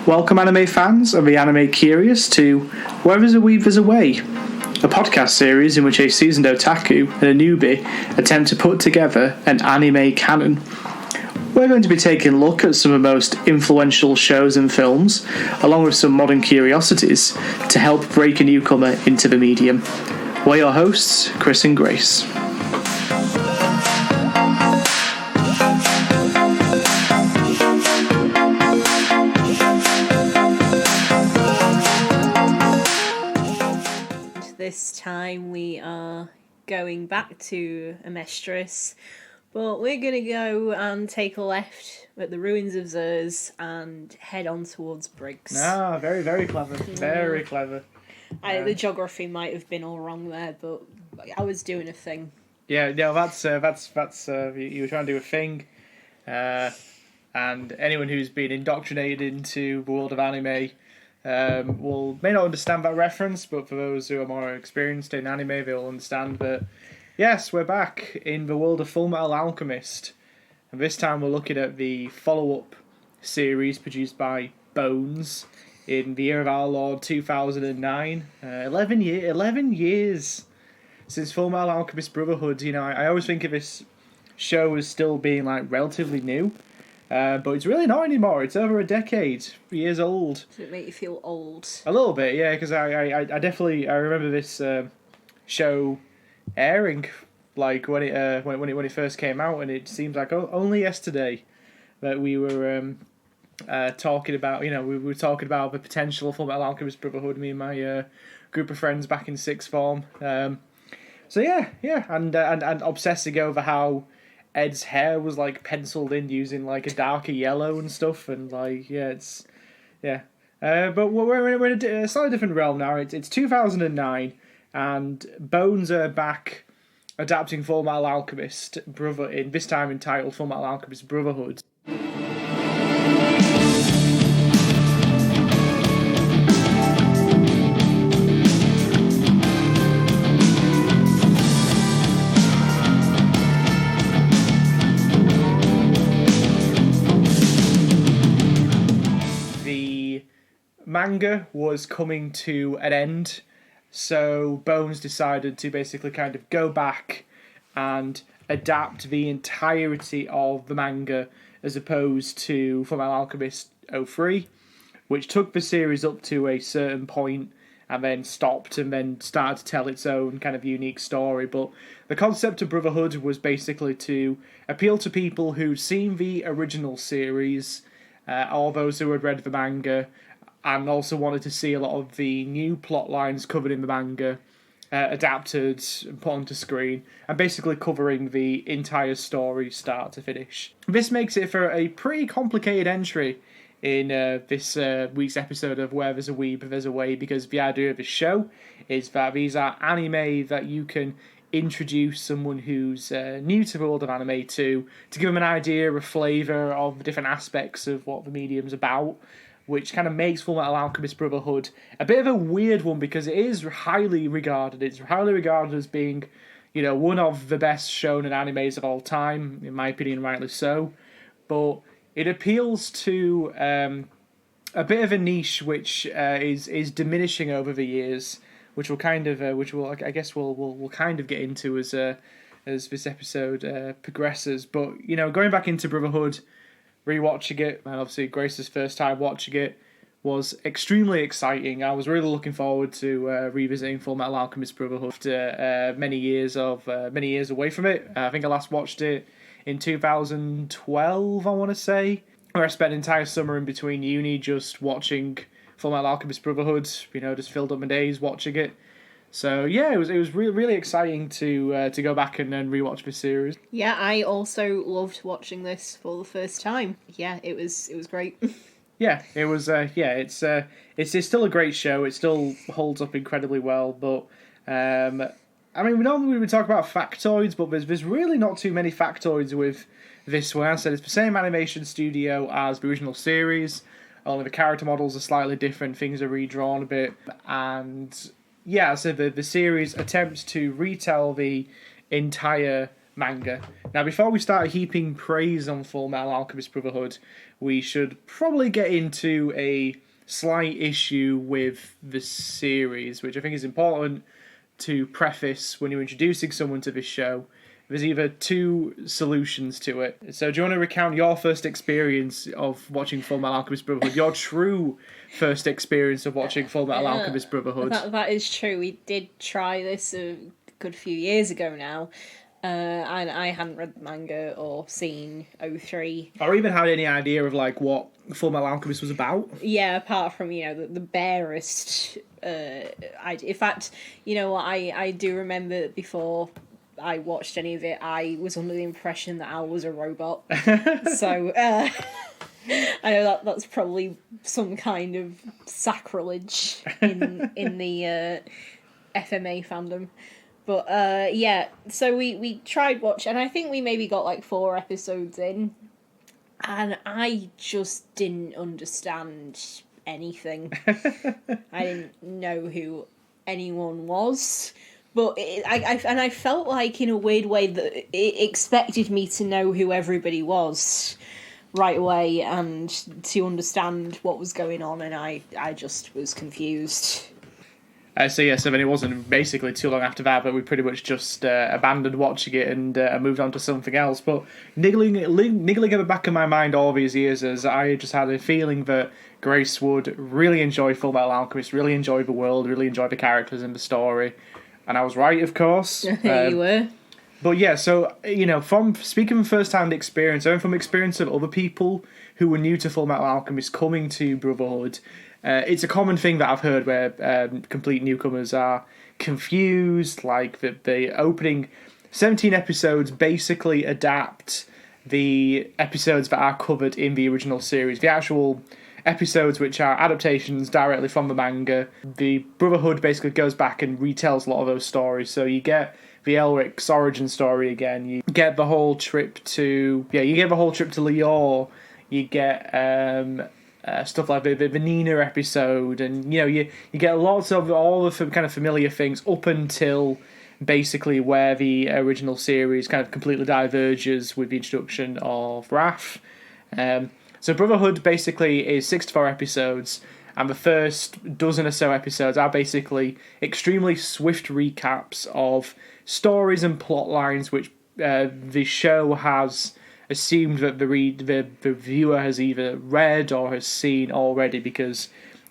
Welcome, anime fans and the anime curious, to Where There's a Weeb, There's a Way, a podcast series in which a seasoned otaku and a newbie attempt to put together an anime canon. We're going to be taking a look at some of the most influential shows and films, along with some modern curiosities, to help break a newcomer into the medium. We're your hosts, Chris and Grace. This time we are going back to Amestris, but we're going to go and take a left at the ruins of Zers and head on towards Briggs. Ah, very, very clever. Very clever. The geography might have been all wrong there, but I was doing a thing. Yeah, no, that's you were trying to do a thing, and anyone who's been indoctrinated into the world of anime may not understand that reference, but for those who are more experienced in anime, they'll understand that. Yes, we're back in the world of Fullmetal Alchemist, and this time we're looking at the follow-up series produced by Bones in the year of our Lord 2009. 11 years since Fullmetal Alchemist Brotherhood. You know, I always think of this show as still being like relatively new. But it's really not anymore. It's over a decade, years old. Does it make you feel old? A little bit, yeah, because I definitely remember this show airing like when it first came out, and it seems like only yesterday that we were talking about. You know, we were talking about the potential for Fullmetal Alchemist Brotherhood. Me and my group of friends back in sixth form. So yeah, and obsessing over how Ed's hair was like penciled in using like a darker yellow and stuff, and like but we're in a slightly different realm now. It's 2009, and Bones are back adapting Fullmetal Alchemist Brotherhood, this time entitled Fullmetal Alchemist Brotherhood. Manga was coming to an end, so Bones decided to basically kind of go back and adapt the entirety of the manga as opposed to Fullmetal Alchemist 03, which took the series up to a certain point and then stopped and then started to tell its own kind of unique story. But the concept of Brotherhood was basically to appeal to people who'd seen the original series, all those who had read the manga, and also wanted to see a lot of the new plot lines covered in the manga adapted and put onto screen, and basically covering the entire story start to finish. This makes it for a pretty complicated entry in this week's episode of Where There's a Weeb, There's a Way, because the idea of the show is that these are anime that you can introduce someone who's new to the world of anime to give them an idea, a flavour of the different aspects of what the medium's about, which kind of makes Fullmetal Alchemist Brotherhood a bit of a weird one because it is highly regarded. It's highly regarded as being, you know, one of the best shonen animes of all time, in my opinion, rightly so. But it appeals to a bit of a niche which is diminishing over the years, which we'll kind of we'll kind of get into as this episode progresses. But you know, going back into Brotherhood, rewatching it, and obviously Grace's first time watching it, was extremely exciting. I was really looking forward to revisiting Fullmetal Alchemist Brotherhood after many years away from it. I think I last watched it in 2012, I want to say, where I spent an entire summer in between uni just watching Fullmetal Alchemist Brotherhood. You know, just filled up my days watching it. So yeah, it was really exciting to go back and then rewatch this series. Yeah, I also loved watching this for the first time. Yeah, it was great. Yeah, it was. It's still a great show. It still holds up incredibly well. But I mean, we normally would talk about factoids, but there's really not too many factoids with this one. I said it's the same animation studio as the original series. Only the character models are slightly different. Things are redrawn a bit, and yeah, so the series attempts to retell the entire manga. Now, before we start heaping praise on Fullmetal Alchemist Brotherhood, we should probably get into a slight issue with the series, which I think is important to preface when you're introducing someone to this show. There's either two solutions to it. So do you want to recount your first experience of watching Fullmetal Alchemist Brotherhood? Your true first experience of watching Fullmetal Alchemist Brotherhood? That is true. We did try this a good few years ago now. And I hadn't read the manga or seen 03. Or even had any idea of like what Fullmetal Alchemist was about. Yeah, apart from, the barest idea. In fact, you know what, I do remember before I watched any of it, I was under the impression that Al was a robot. So, I know that's probably some kind of sacrilege in the FMA fandom. But, so we tried watching, and I think we maybe got like 4 episodes in, and I just didn't understand anything. I didn't know who anyone was. But I felt like, in a weird way, that it expected me to know who everybody was right away and to understand what was going on, and I just was confused. So then it wasn't basically too long after that, but we pretty much just abandoned watching it and moved on to something else. But niggling at the back of my mind all these years, as I just had a feeling that Grace would really enjoy Fullmetal Alchemist, really enjoy the world, really enjoy the characters and the story. And I was right, of course. You were. But yeah, so, from speaking from first-hand experience, and from experience of other people who were new to Fullmetal Alchemist coming to Brotherhood, it's a common thing that I've heard where complete newcomers are confused, like the opening 17 episodes basically adapt the episodes that are covered in the original series. The actual episodes which are adaptations directly from the manga. The Brotherhood basically goes back and retells a lot of those stories. So you get the Elric's origin story again. You get the whole trip to Lior. You get stuff like the Nina episode, and you get lots of all the kind of familiar things up until basically where the original series kind of completely diverges with the introduction of Wrath. So Brotherhood basically is 64 episodes, and the first dozen or so episodes are basically extremely swift recaps of stories and plot lines which the show has assumed that the viewer has either read or has seen already, because,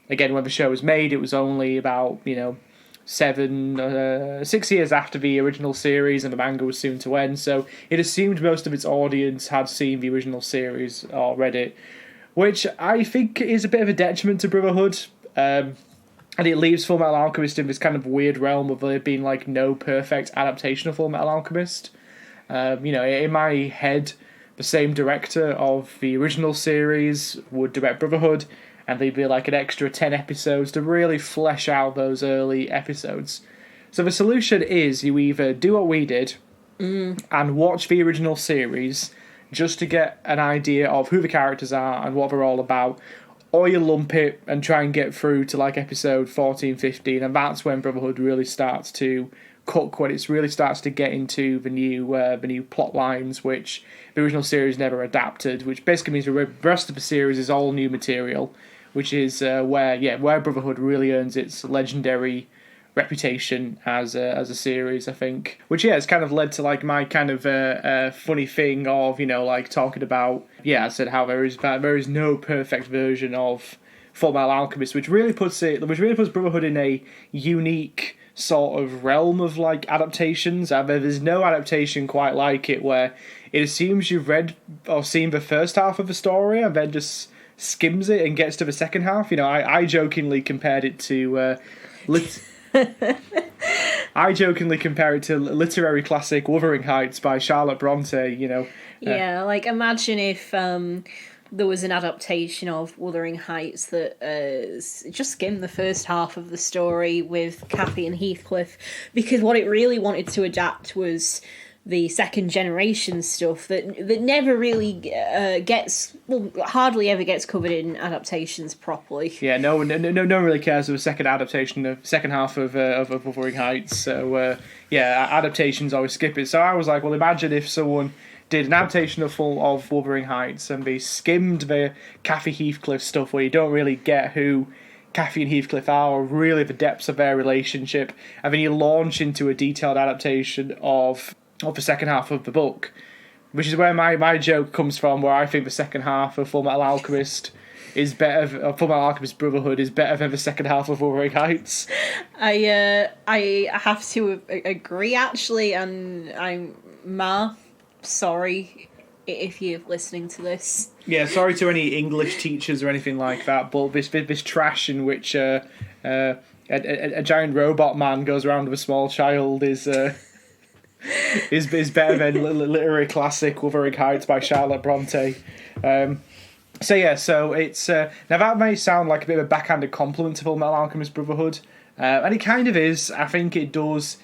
again, when the show was made, it was only about, 6 years after the original series, and the manga was soon to end, so it assumed most of its audience had seen the original series already, which I think is a bit of a detriment to Brotherhood, and it leaves Fullmetal Alchemist in this kind of weird realm of there being like no perfect adaptation of Fullmetal Alchemist. In my head, the same director of the original series would direct Brotherhood, and there'd be like an extra 10 episodes to really flesh out those early episodes. So the solution is you either do what we did and watch the original series just to get an idea of who the characters are and what they're all about, or you lump it and try and get through to like episode 14, 15, and that's when Brotherhood really starts to cook, when it really starts to get into the new plot lines which the original series never adapted, which basically means the rest of the series is all new material, which is where Brotherhood really earns its legendary reputation as a series, I think. Which it's kind of led to like my kind of funny thing of like talking about I said how there is no perfect version of Fullmetal Alchemist, which really puts Brotherhood in a unique sort of realm of like adaptations. There's no adaptation quite like it, where it assumes you've read or seen the first half of the story and then just skims it and gets to the second half. I jokingly compared it to literary classic Wuthering Heights by Charlotte Bronte. Like imagine if there was an adaptation of Wuthering Heights that just skimmed the first half of the story with Kathy and Heathcliff, because what it really wanted to adapt was the second generation stuff that never really hardly ever gets covered in adaptations properly. Yeah, no one really cares of a second adaptation of second half of Wuthering Heights. So adaptations always skip it. So I was like, well, imagine if someone did an adaptation of Wuthering Heights and they skimmed the Kathy Heathcliff stuff where you don't really get who Kathy and Heathcliff are or really the depths of their relationship, and then you launch into a detailed adaptation of the second half of the book, which is where my joke comes from, where I think the second half of Fullmetal Alchemist is better. Fullmetal Alchemist Brotherhood is better than the second half of Wuthering Heights. I have to agree, actually, and I'm sorry if you're listening to this. Yeah, sorry to any English teachers or anything like that, but this trash in which a giant robot man goes around with a small child is better than literary classic Wuthering Heights by Charlotte Bronte. So it's now that may sound like a bit of a backhanded compliment to Fullmetal Alchemist Brotherhood, and it kind of is. I think it does.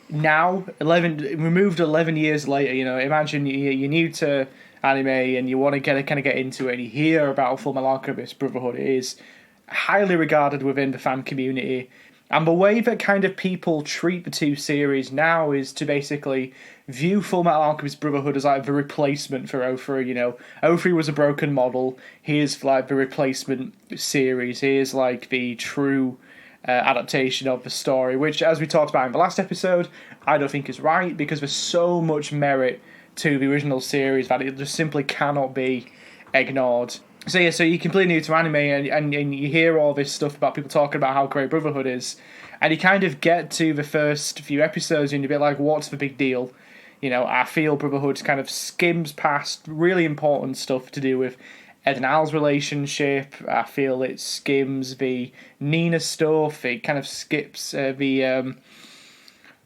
Now, removed 11 years later, imagine you're new to anime and you want to get into it, and you hear about Fullmetal Alchemist Brotherhood. It is highly regarded within the fan community. And the way that kind of people treat the two series now is to basically view Fullmetal Alchemist Brotherhood as like the replacement for O3. O3 was a broken model. Here's like the replacement series. Here's like the true adaptation of the story, which, as we talked about in the last episode, I don't think is right, because there's so much merit to the original series that it just simply cannot be ignored. So you're completely new to anime, and you hear all this stuff about people talking about how great Brotherhood is, and you kind of get to the first few episodes and you're a bit like, what's the big deal? I feel Brotherhood kind of skims past really important stuff to do with Ed and Al's relationship. I feel it skims the Nina stuff. It kind of skips the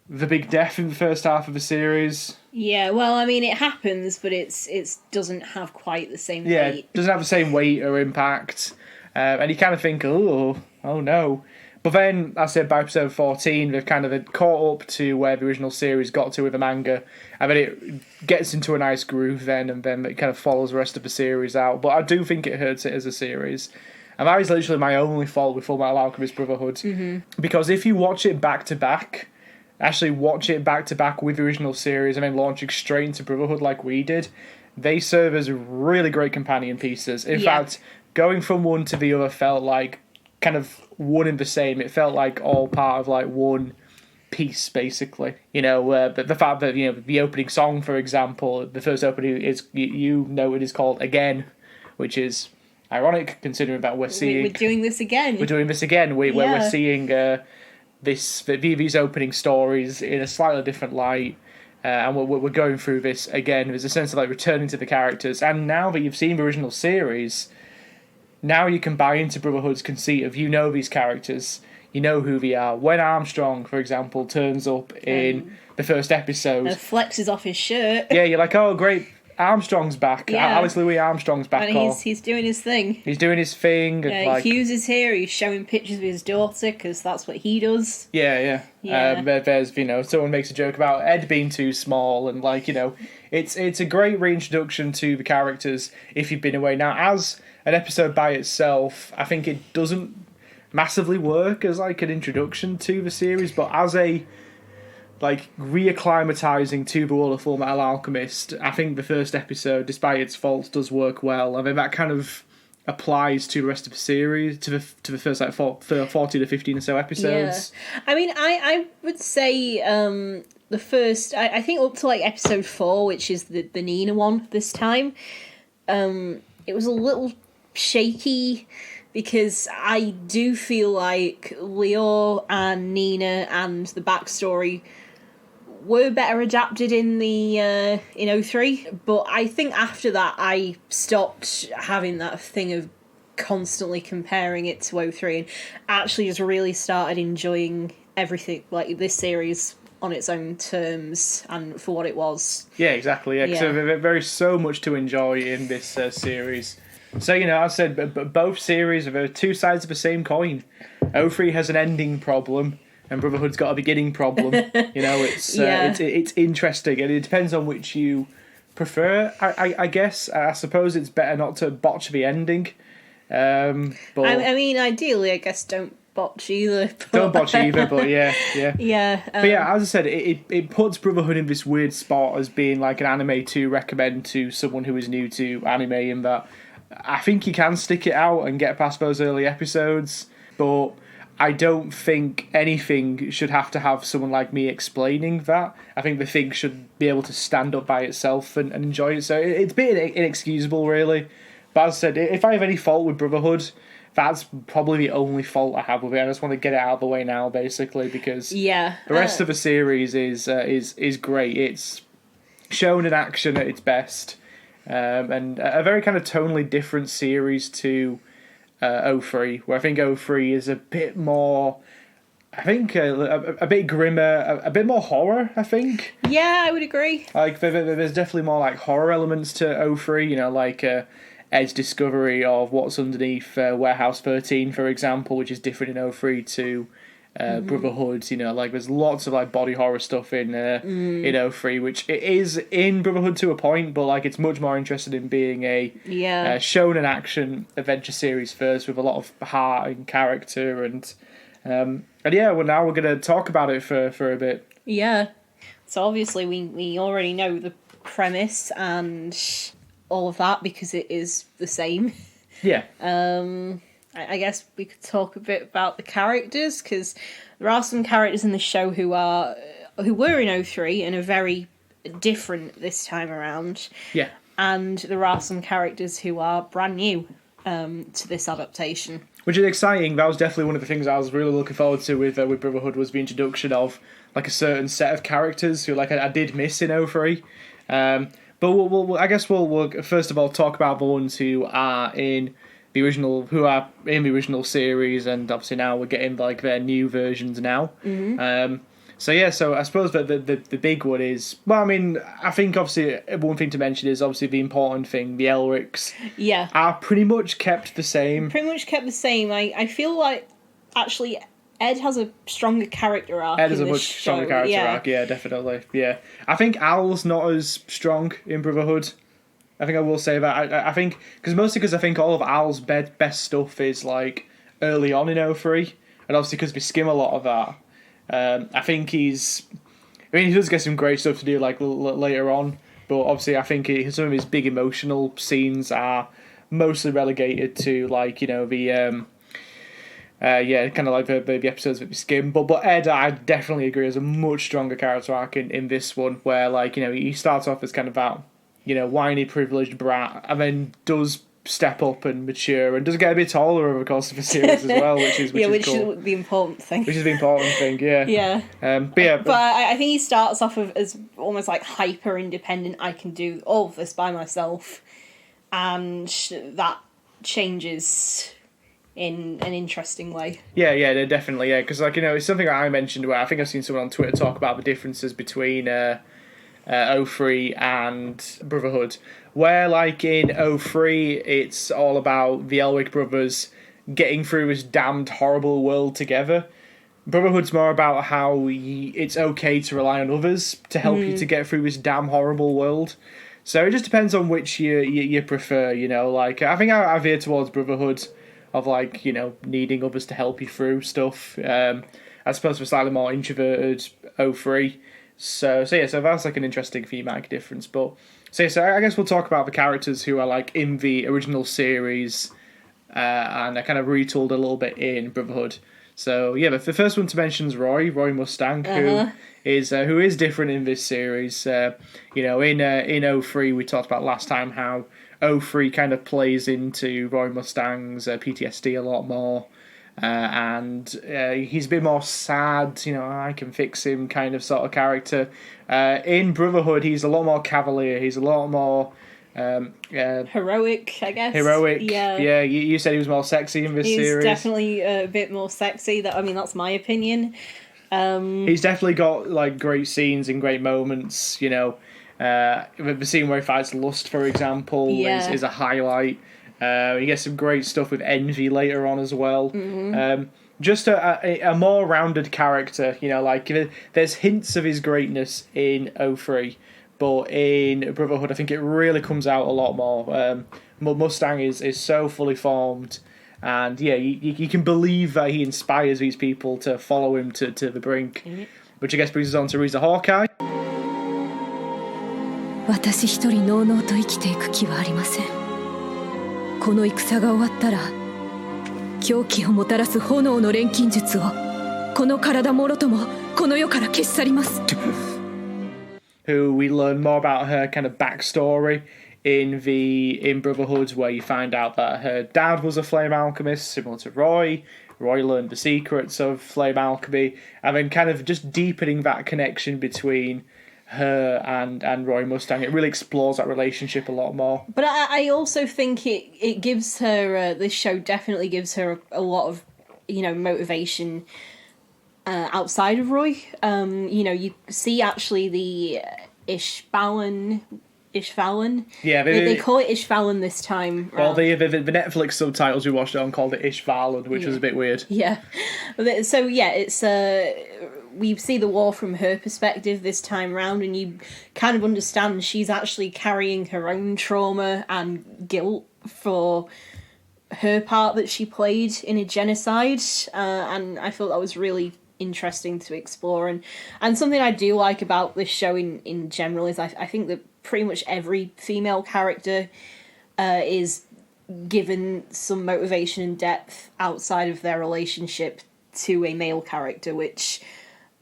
big death in the first half of the series. Yeah, well, I mean, it happens, but it doesn't have quite the same weight. Yeah, it doesn't have the same weight or impact. And you kind of think, oh no. But then, as I said, by episode 14, they've kind of caught up to where the original series got to with the manga, and then it gets into a nice groove then, and then it kind of follows the rest of the series out. But I do think it hurts it as a series. And that is literally my only fault with Fullmetal Alchemist Brotherhood. Mm-hmm. Because if you watch it back-to-back, actually watch it back-to-back with the original series and then launching straight into Brotherhood like we did, they serve as really great companion pieces. In fact, going from one to the other felt like kind of one and the same. It felt like all part of like one piece, basically. The fact that the opening song, for example, the first opening is is called Again, which is ironic considering that we're doing this again. We're doing this again. Where we're seeing these opening stories in a slightly different light. And we're going through this again. There's a sense of like returning to the characters, and now that you've seen the original series, now you can buy into Brotherhood's conceit of these characters, you know who they are. When Armstrong, for example, turns up in the first episode, and flexes off his shirt. Yeah, you're like, oh great, Armstrong's back. Yeah. Alice Louis Armstrong's back. And he's doing his thing. He's doing his thing. And Hughes is here. He's showing pictures of his daughter because that's what he does. Yeah. There's someone makes a joke about Ed being too small, and it's a great reintroduction to the characters if you've been away. Now, as an episode by itself, I think it doesn't massively work as like an introduction to the series, but as a reacclimatizing to the world of Fullmetal Alchemist, I think the first episode, despite its faults, does work well. I mean, that kind of applies to the rest of the series, to the first 40 to 15 or so episodes. Yeah. I mean, I would say the first, I think up to episode 4, which is the Nina one this time, it was a little shaky, because I do feel like Leo and Nina and the backstory were better adapted in in O3, but I think after that I stopped having that thing of constantly comparing it to O3 and actually just really started enjoying everything, this series on its own terms and for what it was. Yeah, exactly. Yeah. So there's so much to enjoy in this series. So, I said both series are two sides of the same coin. O3 has an ending problem, and Brotherhood's got a beginning problem. It's interesting, and it depends on which you prefer. I guess. I suppose it's better not to botch the ending. But I mean, ideally, I guess don't botch either. Don't botch either, but yeah. Yeah. But yeah, as I said, it puts Brotherhood in this weird spot as being like an anime to recommend to someone who is new to anime, in that I think you can stick it out and get past those early episodes, but I don't think anything should have to have someone like me explaining that. I think the thing should be able to stand up by itself and enjoy it. So it's a bit inexcusable, really. But as I said, if I have any fault with Brotherhood, that's probably the only fault I have with it. I just want to get it out of the way now, basically, because the rest of the series is great. It's shown in action at its best, and a very kind of tonally different series to 03, where I think 03 is a bit more, I think, a bit grimmer, a bit more horror, I think. Yeah, I would agree. Like, there's definitely more like horror elements to 03, like Ed's discovery of what's underneath Warehouse 13, for example, which is different in 03 to Brotherhood. Like there's lots of like body horror stuff in 03, which it is in Brotherhood to a point, but like it's much more interested in being a shonen action adventure series first, with a lot of heart and character, and yeah, well, now we're gonna talk about it for a bit. Yeah, so obviously we already know the premise and all of that because it is the same. Yeah. I guess we could talk a bit about the characters, because there are some characters in the show who were in 03 and are very different this time around. Yeah. And there are some characters who are brand new to this adaptation. Which is exciting. That was definitely one of the things I was really looking forward to with Brotherhood, was the introduction of like a certain set of characters who like I did miss in 03. But I guess we'll first of all talk about the ones who are in the original series, and obviously now we're getting like their new versions now. Mm-hmm. So I suppose that the big one is, well, I mean, I think obviously one thing to mention is obviously the important thing, the Elrics are pretty much kept the same. I feel like actually Ed has a stronger character arc. Ed has a much stronger character arc, yeah, definitely. Yeah. I think Al's not as strong in Brotherhood. I think I will say that. I think, because I think all of Al's best stuff is like early on in 03, and obviously because we skim a lot of that. I think he does get some great stuff to do like later on, but obviously I think some of his big emotional scenes are mostly relegated to like, the kind of like the episodes that we skim. But Ed, I definitely agree, has a much stronger character arc in this one, where like, he starts off as kind of that, whiny, privileged brat, and then does step up and mature, and does get a bit taller over the course of the series as well, which is cool. Is the important thing. Which is the important thing, yeah. Yeah. But I think he starts off as almost like hyper independent. I can do all of this by myself, and that changes in an interesting way. Yeah, definitely, yeah. Because it's something that I mentioned where I think I've seen someone on Twitter talk about the differences between 03 and Brotherhood, where like in 03 it's all about the Elric brothers getting through this damned horrible world together. Brotherhood's more about how it's okay to rely on others to help you to get through this damn horrible world. So it just depends on which you prefer, like I think I veer towards Brotherhood, of like, needing others to help you through stuff. I suppose we're slightly more introverted 03. So that's like an interesting thematic difference. But so I guess we'll talk about the characters who are like in the original series, and I kind of retooled a little bit in Brotherhood. So yeah, the first one to mention is Roy Mustang, who is different in this series. In 03 we talked about last time how 03 kind of plays into Roy Mustang's PTSD a lot more. And he's a bit more sad, I can fix him kind of sort of character. In Brotherhood, he's a lot more cavalier. He's a lot more heroic, I guess. Heroic, yeah. You said he was more sexy in this series. He's definitely a bit more sexy. That's my opinion. He's definitely got like great scenes and great moments. The scene where he fights Lust, for example, is a highlight. You get some great stuff with Envy later on as well. Just a more rounded character, like there's hints of his greatness in 03, but in Brotherhood I think it really comes out a lot more. Mustang is so fully formed, and you can believe that he inspires these people to follow him to the brink, which I guess brings us on to Reza Hawkeye. 私一人のうのうと生きていく気はありません。この戦が終わったら狂気をもたらす炎の錬金術をこの体もろともこの世から消し去ります。Who we learn more about her kind of backstory in Brotherhood, where you find out that her dad was a flame alchemist, similar to Roy. Roy learned the secrets of flame alchemy, and then kind of just deepening that connection between her and Roy Mustang. It really explores that relationship a lot more. But I also think it gives her, this show definitely gives her a lot of, motivation outside of Roy. You see actually the Ishvalan. Yeah, they call it Ishvalan this time. Well, the Netflix subtitles we watched it on called it Ishvalan, which was a bit weird. Yeah. So it's we see the war from her perspective this time round, and you kind of understand she's actually carrying her own trauma and guilt for her part that she played in a genocide, and I thought that was really interesting to explore, and something I do like about this show in general is I think that pretty much every female character is given some motivation and depth outside of their relationship to a male character, which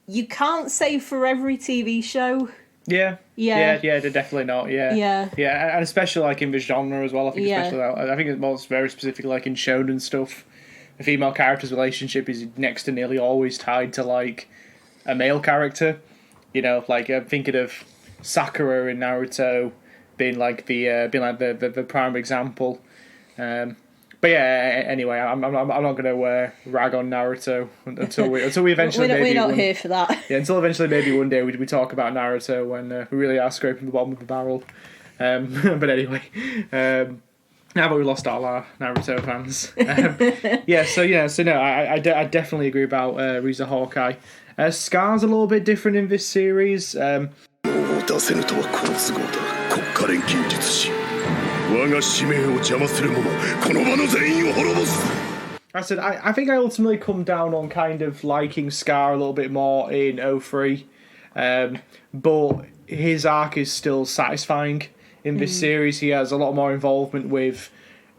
you can't say for every TV show. Yeah, definitely not. Yeah, and especially like in the genre as well. I think I think it's most very specifically like in shonen stuff. A female character's relationship is next to nearly always tied to like a male character. Like I'm thinking of Sakura in Naruto being like the prime example. But yeah, anyway, I'm not going to rag on Naruto until we eventually we're not here for that. Yeah, until eventually maybe one day we talk about Naruto when we really are scraping the bottom of the barrel. But anyway, now that we lost all our Naruto fans, so no, I definitely agree about Reza Hawkeye. Scar's a little bit different in this series. I said I think I ultimately come down on kind of liking Scar a little bit more in 03, but his arc is still satisfying in this series. He has a lot more involvement with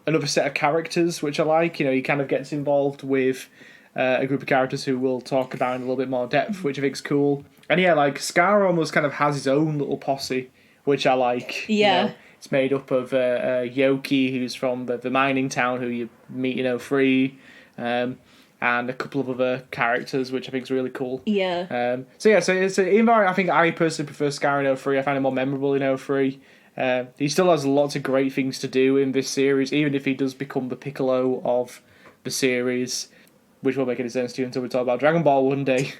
another set of characters, which I like. He kind of gets involved with a group of characters who we'll talk about in a little bit more depth, which I think's cool. And yeah, like Scar almost kind of has his own little posse, which I like. Yeah. It's made up of Yoki, who's from the mining town, who you meet in 03, and a couple of other characters, which I think is really cool. Yeah. So even though I think I personally prefer Scar in 03, I find him more memorable in 03. He still has lots of great things to do in this series, even if he does become the Piccolo of the series, which won't make any sense to you until we talk about Dragon Ball one day.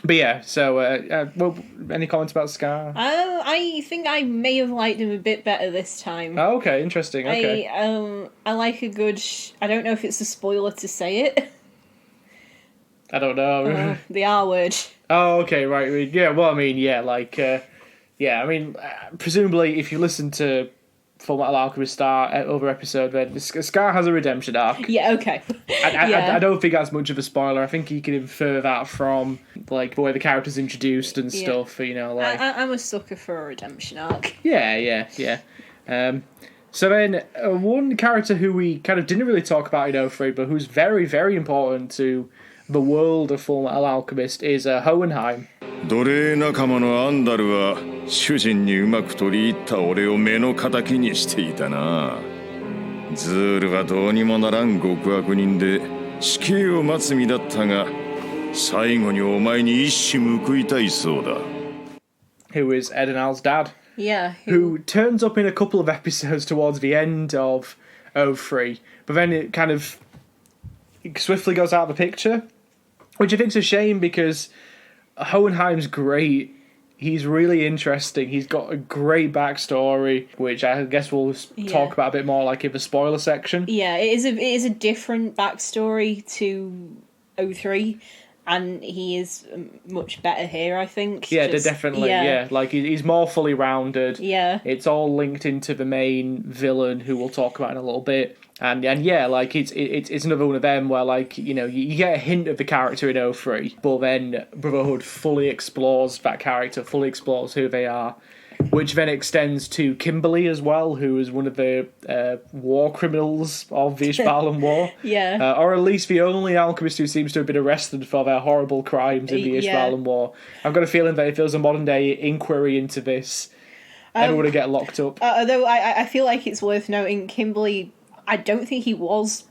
But yeah, so any comments about Scar? I think I may have liked him a bit better this time. Oh, okay, interesting. Okay. I like a good. I don't know if it's a spoiler to say it. I don't know. The R word. Oh, okay, right. Yeah, well, I mean, presumably if you listen to Fullmetal Alchemist other episode, then Scar has a redemption arc. Yeah, okay. I don't think that's much of a spoiler. I think you can infer that from like the way the character's introduced and stuff. I'm a sucker for a redemption arc. Yeah. So then one character who we kind of didn't really talk about in 03, but who's very, very important to the world of Fullmetal Alchemist is Hohenheim. 奴隷仲間のアンダルは主人にうまく取り入った俺を目の敵にしていたな。ズールはどうにもならん極悪人で死刑を待つ身だったが最後にお前に一矢報いたいそうだ。Who is Edenal's dad? Yeah. Who turns up in a couple of episodes towards the end of 03, but then it kind of swiftly goes out of the picture, which I think's a shame because Hohenheim's great he's really interesting. He's got a great backstory, which I guess we'll talk about a bit more like in the spoiler section. Yeah, it is a different backstory to 03, and he is much better here, I think. Yeah, definitely. Yeah, like he's more fully rounded. Yeah, it's all linked into the main villain, who we'll talk about in a little bit. And yeah, like it's another one of them where, like, you know, you get a hint of the character in 03, but then Brotherhood fully explores that character, fully explores who they are, which then extends to Kimberly as well, who is one of the war criminals of the Ishbalan War. Yeah. Or at least the only alchemist who seems to have been arrested for their horrible crimes in the Ishbalan War. I've got a feeling that if there was a modern day inquiry into this, everyone would get locked up. Although I feel like it's worth noting, Kimberly, I don't think he was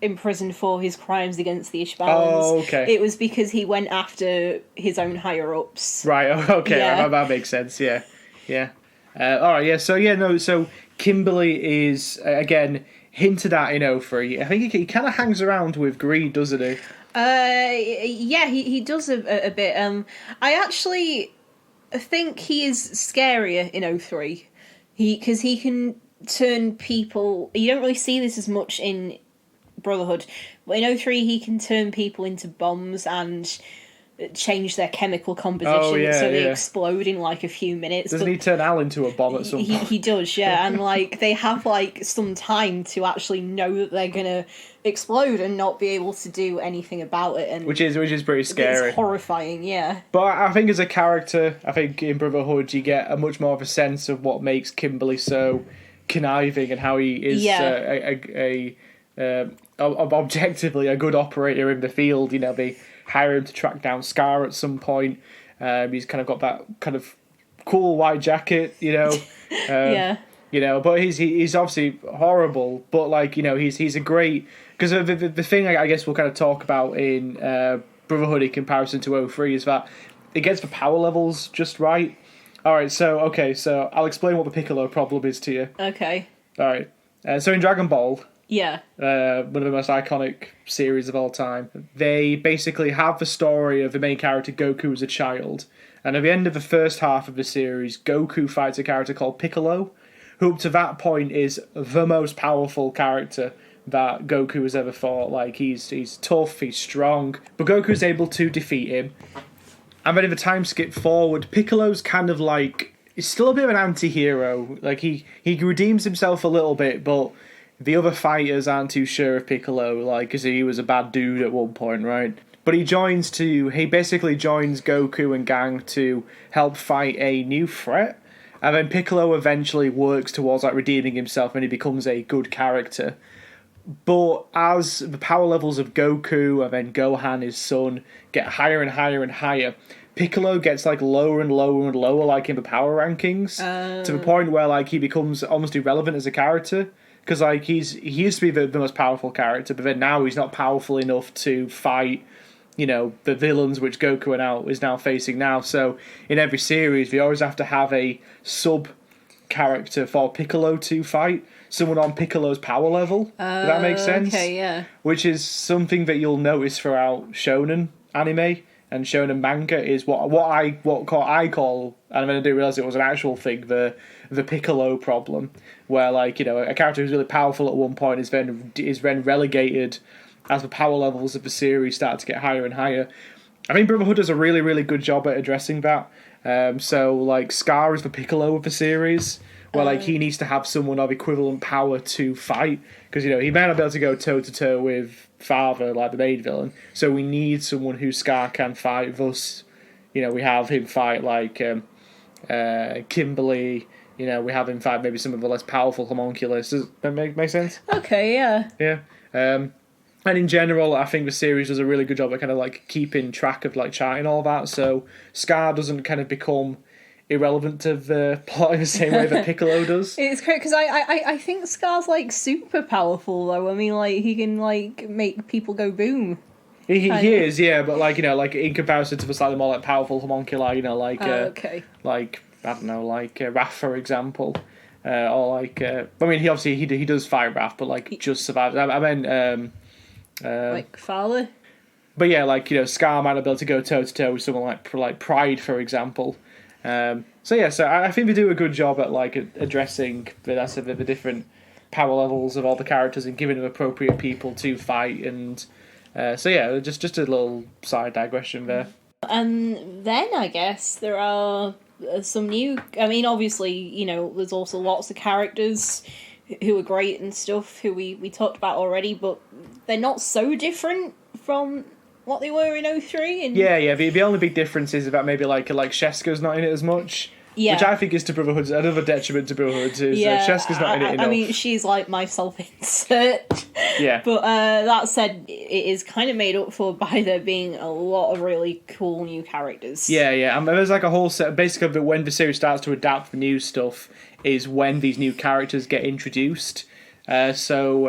imprisoned for his crimes against the Ishbalans. Oh, okay. It was because he went after his own higher-ups. Right, okay, Yeah. that makes sense, yeah. Yeah. Alright, yeah, so Kimberly is, again, hinted at in 03. I think he kind of hangs around with Greed, doesn't he? Yeah, he does a bit. I actually think he is scarier in 03. Because he can turn people... You don't really see this as much in Brotherhood, but in 03 he can turn people into bombs and change their chemical composition so they explode in like a few minutes. Doesn't he turn Al into a bomb at some point? He does, yeah. And like they have like some time to actually know that they're gonna explode and not be able to do anything about it, and which is pretty scary. It's horrifying, yeah. But I think as a character, I think in Brotherhood you get a much more of a sense of what makes Kimberly so conniving and how he is objectively a good operator in the field. You know, they hire him to track down Scar at some point. He's kind of got that kind of cool white jacket, you know. Yeah. You know, but he's obviously horrible. But like, you know, he's a great, because the thing I guess we'll kind of talk about in Brotherhood in comparison to 03 is that it gets the power levels just right. All right, so I'll explain what the Piccolo problem is to you. Okay. All right. So in Dragon Ball, yeah, one of the most iconic series of all time, they basically have the story of the main character Goku as a child, and at the end of the first half of the series, Goku fights a character called Piccolo, who up to that point is the most powerful character that Goku has ever fought. Like, he's tough, he's strong, but Goku's able to defeat him. And then in the time skip forward, Piccolo's kind of like, he's still a bit of an anti-hero. Like, he redeems himself a little bit, but the other fighters aren't too sure of Piccolo, like, because he was a bad dude at one point, right? But he basically joins Goku and gang to help fight a new threat. And then Piccolo eventually works towards like redeeming himself and he becomes a good character. But as the power levels of Goku and then Gohan, his son, get higher and higher and higher, Piccolo gets like lower and lower and lower, like in the power rankings, to the point where like he becomes almost irrelevant as a character. Because like he used to be the most powerful character, but then now he's not powerful enough to fight, you know, the villains which Goku is now facing now. So in every series, we always have to have a sub character for Piccolo to fight, someone on Piccolo's power level. Does that make sense? Okay, yeah. Which is something that you'll notice throughout shonen anime and shonen manga is what I call, and then I didn't realize it was an actual thing, the Piccolo problem, where like, you know, a character who's really powerful at one point is then relegated as the power levels of the series start to get higher and higher. I think Brotherhood does a really, really good job at addressing that. So, like, Scar is the Piccolo of the series, where, like, he needs to have someone of equivalent power to fight. Because, you know, he may not be able to go toe-to-toe with Father, like the main villain. So we need someone who Scar can fight. Thus, you know, we have him fight, like, Kimberly. You know, we have him fight maybe some of the less powerful homunculus. Does that make sense? Okay, yeah. Yeah. And in general, I think the series does a really good job at kind of like keeping track of like charting all that, so Scar doesn't kind of become irrelevant to the plot in the same way that Piccolo does. It's great because I think Scar's like super powerful though. I mean, like he can like make people go boom. He is, yeah, but like, you know, like in comparison to the slightly more like powerful homunculi, you know, like like I don't know, like Raph for example, or like I mean, he obviously he does fight Raph, but like just survives. I mean. Like Father? But yeah, like, you know, Scar might not be able to go toe-to-toe with someone like Pride, for example. So I think they do a good job at like addressing the different power levels of all the characters and giving them appropriate people to fight. And just a little side digression there. And then I guess there are some new. I mean, obviously, there's also lots of characters who are great and stuff who we talked about already, but they're not so different from what they were in 03. And The only big difference is about maybe like Sheska's not in it as much. Yeah. Which I think is to Brotherhood, another detriment to Brotherhood, is Sheska's not in it enough. I mean, she's like my self-insert. Yeah. But that said, it is kind of made up for by there being a lot of really cool new characters. Yeah. And there's like a whole set, basically when the series starts to adapt the new stuff is when these new characters get introduced. Probably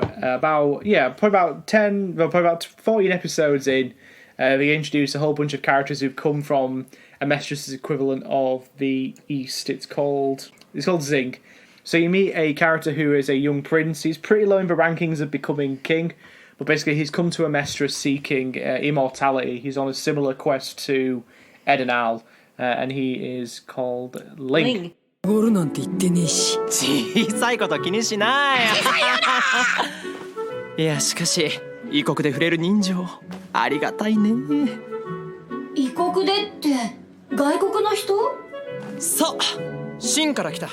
about 14 episodes in, they introduce a whole bunch of characters who've come from Amestris' equivalent of the East. It's called Zing. So you meet a character who is a young prince. He's pretty low in the rankings of becoming king, but basically he's come to Amestris seeking immortality. He's on a similar quest to Ed and Al, and he is called Ling. ゴールなんて言ってねえし小さいこと気にしないいやしかし異国で触れる人情ありがたいね異国でって外国の人そう秦から来た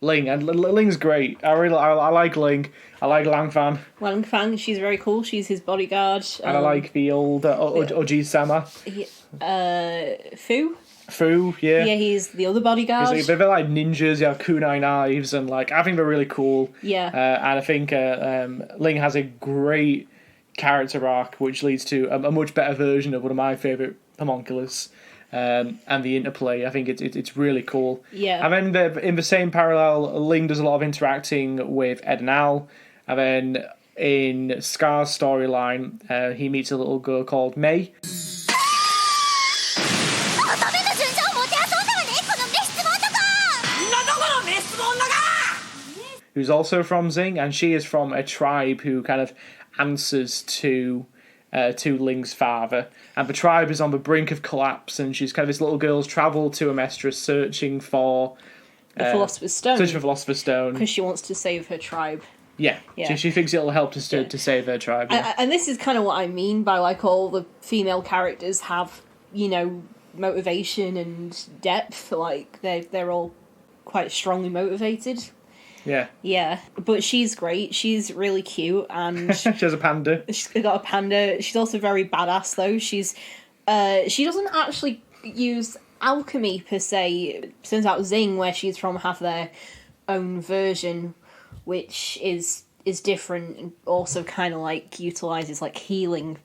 Ling, and Ling's great. I like Ling. I like Langfan. Langfan, she's very cool. She's his bodyguard. And I like the old Oji-sama. Fu, yeah. Yeah, he's the other bodyguard. They're like ninjas, they have kunai knives, and like I think they're really cool. Yeah. And I think Ling has a great character arc, which leads to a much better version of one of my favourite homunculus. And the interplay, I think it's really cool. Yeah. And then in the same parallel, Ling does a lot of interacting with Ed and Al. And then in Scar's storyline, he meets a little girl called Mei. Who's also from Zing, and she is from a tribe who kind of answers to Ling's father. And the tribe is on the brink of collapse, and she's kind of this little girl's travelled to Amestris searching for the Philosopher's Stone. Searching for Philosopher's Stone. Because she wants to save her tribe. Yeah. She thinks it'll help to save her tribe. Yeah. And this is kind of what I mean by like all the female characters have, motivation and depth. Like they're all quite strongly motivated. Yeah. Yeah, but she's great. She's really cute, and she has a panda. She's got a panda. She's also very badass, though. She doesn't actually use alchemy per se. Turns out Zing, where she's from, have their own version, which is different and also kind of like utilizes like healing.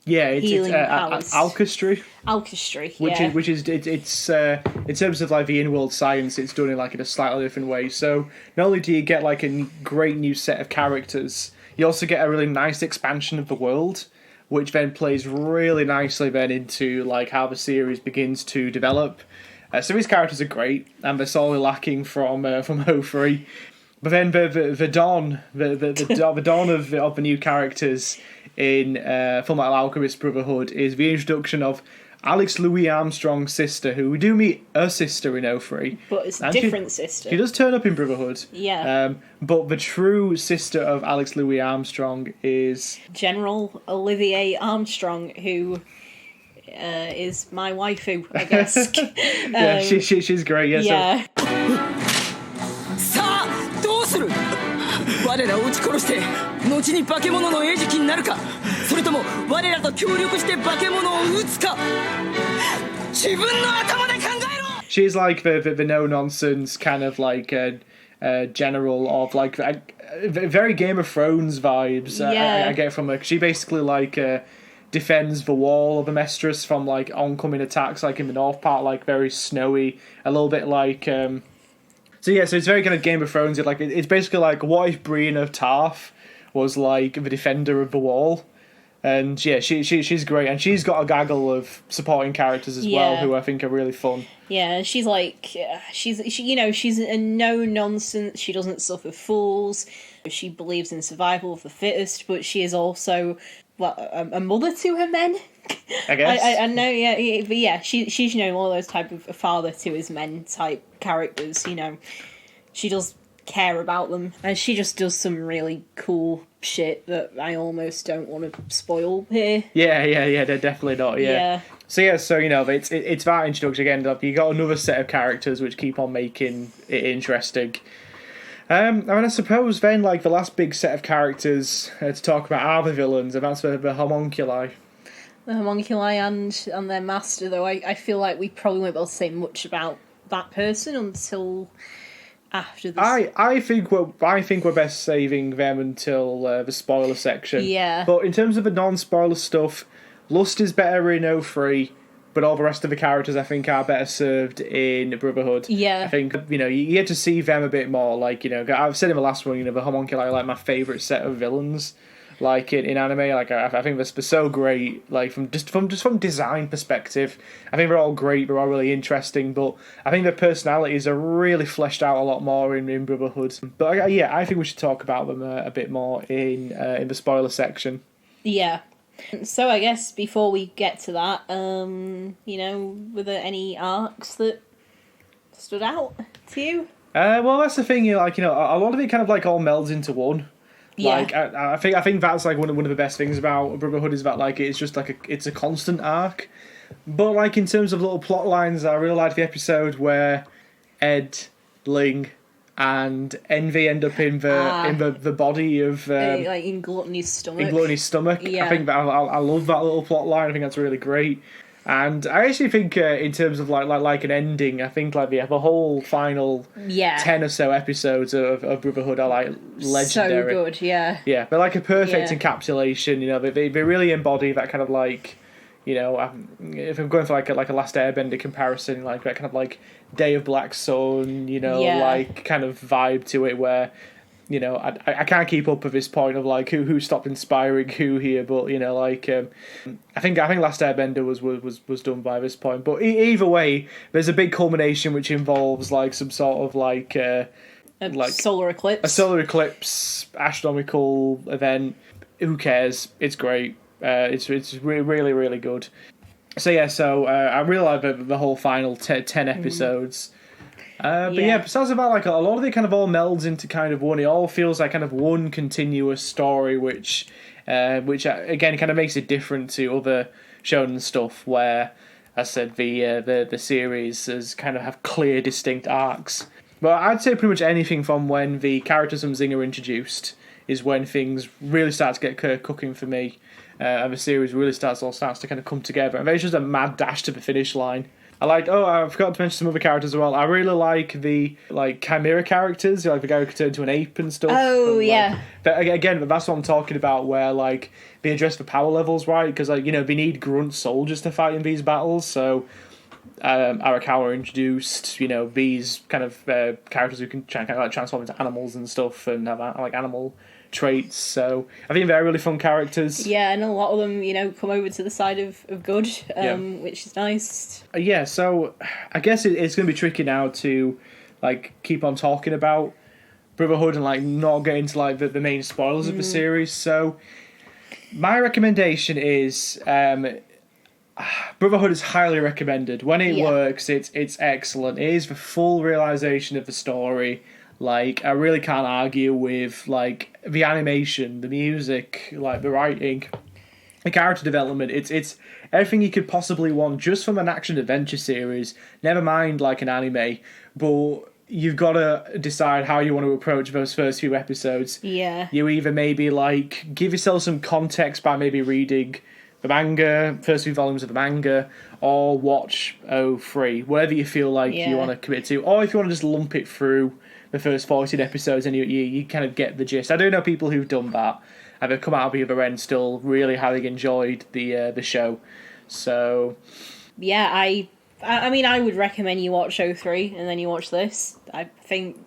Yeah, it's alchemy. Alchemy, yeah. Which is in terms of like the in-world science, it's done in like in a slightly different way. So not only do you get like a great new set of characters, you also get a really nice expansion of the world, which then plays really nicely then into like how the series begins to develop. So these characters are great, and they're sorely lacking from 03. But then the dawn of the new characters in Fullmetal Alchemist Brotherhood is the introduction of Alex Louis Armstrong's sister, who we do meet her sister in 03. But it's a different sister. She does turn up in Brotherhood. Yeah. But the true sister of Alex Louis Armstrong is General Olivier Armstrong, who is my waifu, I guess. Yeah, she's great. Yeah. Yeah. 我らを撃ち殺して後に化け物の餌食になるかそれとも我らと協力して化け物を撃つか自分の頭で考えろ She's like the no-nonsense kind of like general of like very Game of Thrones vibes. I get from her. She basically like defends the wall of Amestris from like oncoming attacks like in the north part, like very snowy, a little bit like... So it's very kind of Game of Thrones. It's basically like, what if Brienne of Tarth was like the defender of the wall? And yeah, she's great, and she's got a gaggle of supporting characters as well, who I think are really fun. Yeah, she's like she's a no nonsense. She doesn't suffer fools. She believes in survival of the fittest, but she is also a mother to her men. I guess. I know, yeah, but yeah, she's one of those type of father to his men type characters. She does care about them, and she just does some really cool shit that I almost don't want to spoil here. Yeah, they're definitely not. Yeah. So it's that introduction again. You got another set of characters which keep on making it interesting. I suppose then, like, the last big set of characters to talk about are the villains, and that's the homunculi. The homunculi and their master, though, I feel like we probably won't be able to say much about that person until after this. I think we're best saving them until the spoiler section. Yeah. But in terms of the non-spoiler stuff, Lust is better in 03, but all the rest of the characters I think are better served in Brotherhood. Yeah. I think, you get to see them a bit more. Like, I've said in the last one, the homunculi are like my favourite set of villains. Like in anime, like I think they're so great. Like from design perspective, I think they're all great. They're all really interesting. But I think their personalities are really fleshed out a lot more in Brotherhood. But I think we should talk about them a bit more in the spoiler section. Yeah. So I guess before we get to that, were there any arcs that stood out to you? Well, that's the thing. A lot of it kind of like all melds into one. Yeah. Like I think that's like one of the best things about Brotherhood is that like it's just like it's a constant arc. But like in terms of little plot lines, I really liked the episode where Ed, Ling, and Envy end up in the body of like in Gluttony's stomach. In Gluttony's stomach. Yeah. I think that I love that little plot line. I think that's really great. And I actually think in terms of like an ending, I think like the whole final 10 or so episodes of Brotherhood are like legendary. So good, yeah. Yeah, they're like a perfect encapsulation. They really embody that kind of like, if I'm going for like a Last Airbender comparison, like that kind of like Day of Black Sun, like kind of vibe to it where. I can't keep up at this point of like who stopped inspiring who here, but I think Last Airbender was done by this point. But either way, there's a big culmination which involves like some sort of like solar eclipse, a solar eclipse, astronomical event. Who cares? It's great. It's really really good. So I really like the whole final 10 episodes. Besides about like a lot of it kind of all melds into kind of one. It all feels like kind of one continuous story, which again kind of makes it different to other shonen stuff. Where, as I said, the series has kind of have clear, distinct arcs. But I'd say pretty much anything from when the characters from Zing are introduced is when things really start to get cooking for me, and the series really starts to kind of come together. And there's just a mad dash to the finish line. I forgot to mention some other characters as well. I really like the chimera characters, like the guy who could turn into an ape and stuff. Oh, yeah. Again, that's what I'm talking about, where like they address the power levels right, because they need grunt soldiers to fight in these battles. So Arakawa introduced, these kind of characters who can kind of like transform into animals and stuff and have like animal traits. So I think they're really fun characters. Yeah, and a lot of them, come over to the side of good, which is nice. So I guess it's going to be tricky now to like keep on talking about Brotherhood and like not get into like the main spoilers of the series. So my recommendation is Brotherhood is highly recommended. When it works, it's excellent. It is the full realization of the story. Like, I really can't argue with, like, the animation, the music, like, the writing, the character development. It's everything you could possibly want just from an action-adventure series. Never mind, like, an anime. But you've got to decide how you want to approach those first few episodes. Yeah. You either maybe, like, give yourself some context by maybe reading the manga, first few volumes of the manga, or watch 03, whatever you feel like you want to commit to. Or if you want to just lump it through the first 14 episodes and you kind of get the gist. I do know people who've done that and they've come out of the other end still really having enjoyed the show. So yeah, I mean I would recommend you watch 03 and then you watch this. I think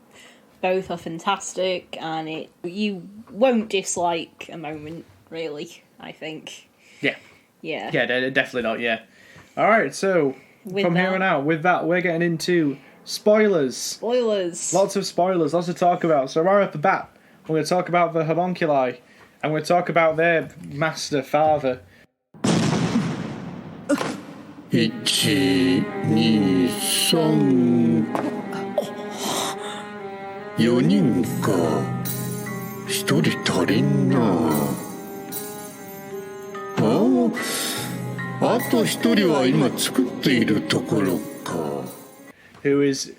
both are fantastic and you won't dislike a moment, really, I think. Yeah, definitely not. Alright, so from here on out, with that we're getting into spoilers. Lots of spoilers, lots to talk about. So right off the bat, we're going to talk about the homunculi. And we're going to talk about their master, father. 4人か1人足りんなあと1人は今作っているところか Who is,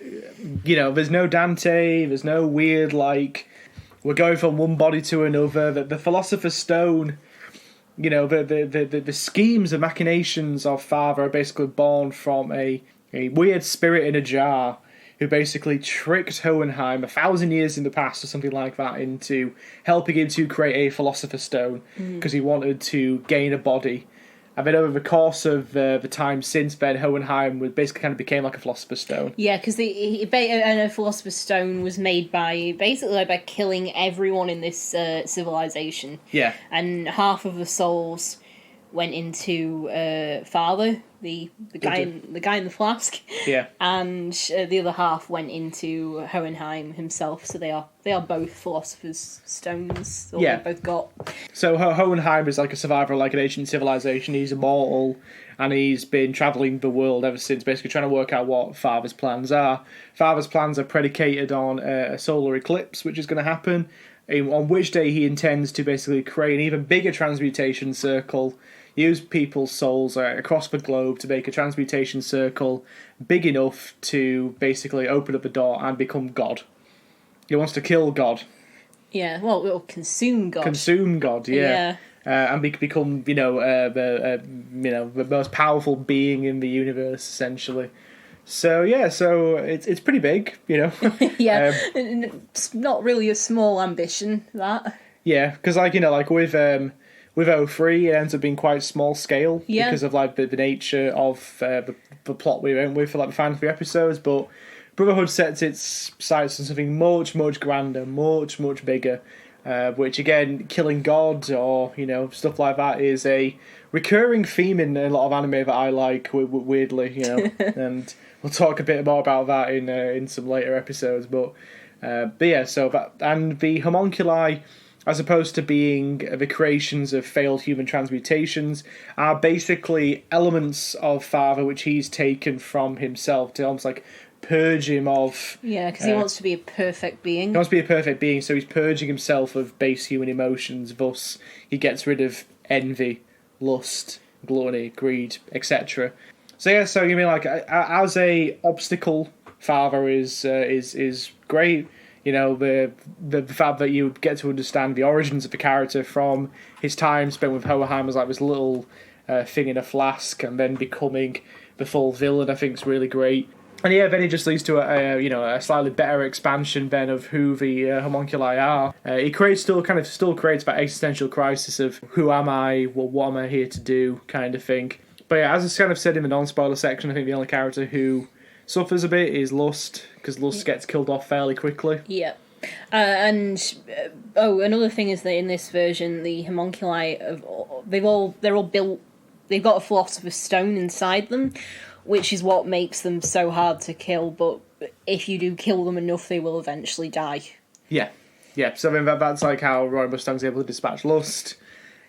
you know, there's no Dante, there's no weird, like, we're going from one body to another. The Philosopher's Stone, you know, the schemes, the machinations of Father are basically born from a weird spirit in a jar who basically tricked Hohenheim 1,000 years in the past or something like that into helping him to create a Philosopher's Stone because he wanted to gain a body. And then over the course of the time since then, Hohenheim basically kind of became like a Philosopher's Stone. Yeah, because a Philosopher's Stone was made by killing everyone in this civilization. Yeah. And half of the souls went into Father, the guy in the flask. Yeah. And the other half went into Hohenheim himself. So they are both Philosopher's Stones. Or Yeah. they both got. So Hohenheim is like a survivor of like an ancient civilization. He's immortal, and he's been travelling the world ever since, basically trying to work out what Father's plans are. Father's plans are predicated on a solar eclipse, which is going to happen, on which day he intends to basically create an even bigger transmutation circle, use people's souls across the globe to make a transmutation circle big enough to basically open up the door and become God. He wants to kill God. Yeah, well, it'll consume God. Consume God, yeah. And become, the most powerful being in the universe, essentially. So yeah, so it's pretty big, you know. Yeah, it's not really a small ambition, that. Yeah, because with 03, it ends up being quite small scale because of like the nature of the plot we went with for like the final 3 episodes. But Brotherhood sets its sights on something much, much grander, much, much bigger. Which again, killing God or stuff like that is a recurring theme in a lot of anime that I like. Weirdly, and we'll talk a bit more about that in some later episodes. But yeah, so that, and the homunculi, as opposed to being the creations of failed human transmutations, are basically elements of Father which he's taken from himself to almost like purge him of... Yeah, because he wants to be a perfect being. He wants to be a perfect being, so he's purging himself of base human emotions. Thus, he gets rid of envy, lust, gluttony, greed, etc. So yeah, so you mean like as a obstacle, Father is great. The fact that you get to understand the origins of the character from his time spent with Hohenheim as like this little thing in a flask, and then becoming the full villain, I think is really great. And yeah, then it just leads to a slightly better expansion then of who the homunculi are. It still creates that existential crisis of who am I, what am I here to do, kind of thing. But yeah, as I kind of said in the non-spoiler section, I think the only character who suffers a bit is Lust, because Lust gets killed off fairly quickly. Yeah. Another thing is that in this version, the homunculi they're all built. They've got a Philosopher's Stone inside them, which is what makes them so hard to kill. But if you do kill them enough, they will eventually die. Yeah. So I mean that's like how Roy Mustang's able to dispatch Lust.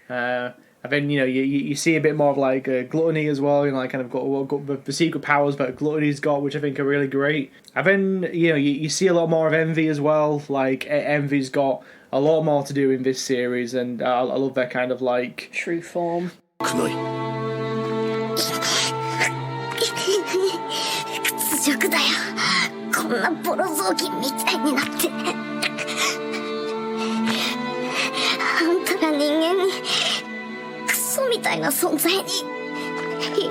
And then you see a bit more of like gluttony as well. Kind of got the secret powers that gluttony's got, which I think are really great. And then you see a lot more of envy as well. Like envy's got a lot more to do in this series, and I love their kind of like true form. 屈辱だよ。こんなボロ雑巾みたいになって。あんたら人間にクソみたいな存在に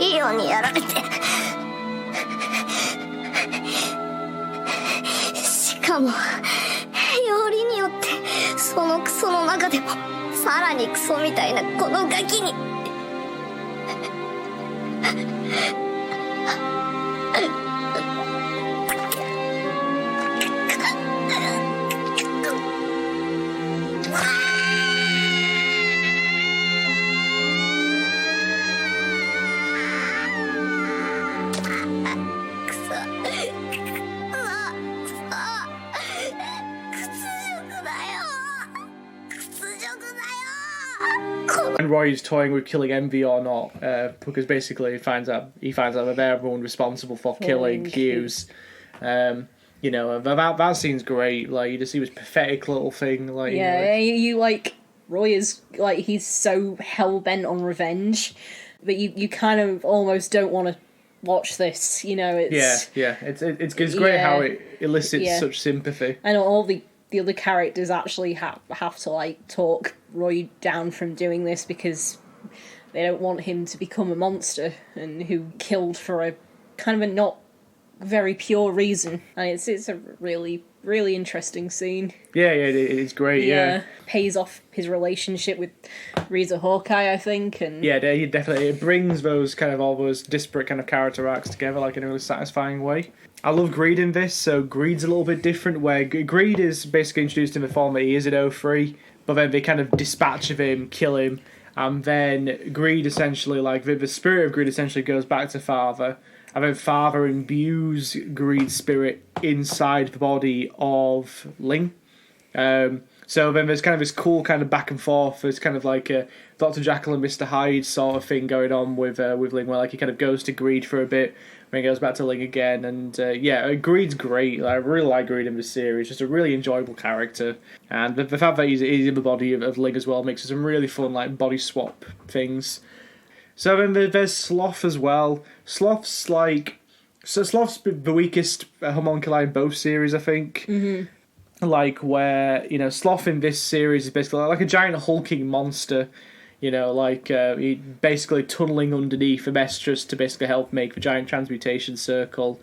いいようにやられて。しかもよりによってそのクソの中でもさらにクソみたいなこのガキに。Roy is toying with killing Envy or not, because basically he finds out that they're everyone responsible for killing Hughes. That scene's great. Like, you just see this pathetic little thing. Like, you like Roy is like, he's so hell bent on revenge, but you kind of almost don't want to watch this. It's it's great how it elicits such sympathy. And all the other characters actually have to like talk Roy down from doing this because they don't want him to become a monster and who killed for a kind of a not very pure reason. And it's a really, really interesting scene. It's great. Yeah, pays off his relationship with Reza Hawkeye, I think. And definitely it brings those kind of all those disparate kind of character arcs together like in a really satisfying way. I love Greed in this. So Greed's a little bit different, where Greed is basically introduced in the form that he is an 03, but then they kind of dispatch of him, kill him, and then Greed essentially, like the spirit of Greed essentially goes back to Father. And then Father imbues Greed's spirit inside the body of Ling. So then there's kind of this cool kind of back and forth. There's kind of like a Dr. Jekyll and Mr. Hyde sort of thing going on with Ling, where like he kind of goes to Greed for a bit, then goes back to Ling again. And Greed's great. I really like Greed in this series. Just a really enjoyable character. And the fact that he's in the body of Ling as well makes it some really fun like body swap things. So then there's Sloth as well. Sloth's the weakest homunculi in both series, I think. Mm-hmm. Like where, Sloth in this series is basically like a giant hulking monster. He basically tunneling underneath Amestris to basically help make the giant transmutation circle.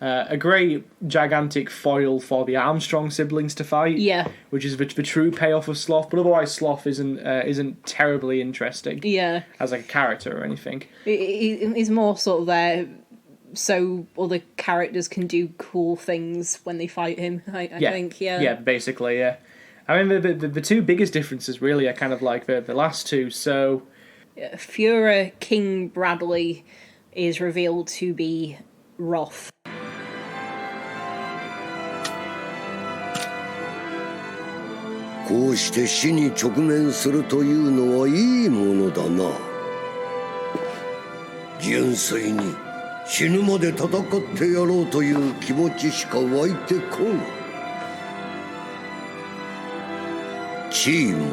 A great gigantic foil for the Armstrong siblings to fight. Yeah, which is the true payoff of Sloth. But otherwise, Sloth isn't terribly interesting. Yeah, as like a character or anything. He's more sort of there so other characters can do cool things when they fight him. I think. Yeah, basically, yeah. I mean, the two biggest differences really are kind of like the last two. So, Führer King Bradley is revealed to be Roth.こうして死に直面するというのはいいものだな。純粋に死ぬまで戦ってやろうという気持ちしか湧いてこん。地位も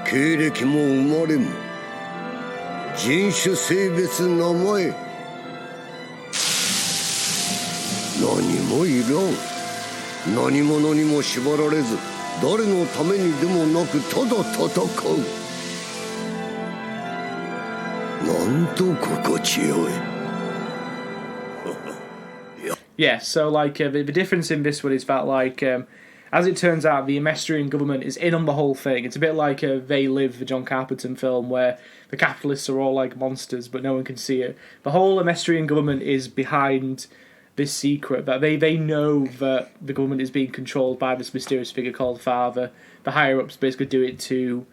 経歴も生まれも人種性別名前何もいらん。何者にも縛られず誰のためにでもなくただ戦う。なんと心地よい。Yeah, so like the difference in this one is that like as it turns out, the Amestrian government is in on the whole thing. It's a bit like They Live, the John Carpenter film, where the capitalists are all like monsters, but no one can see it. The whole Amestrian government is behind this secret, that they know that the government is being controlled by this mysterious figure called Father. The higher-ups basically do it to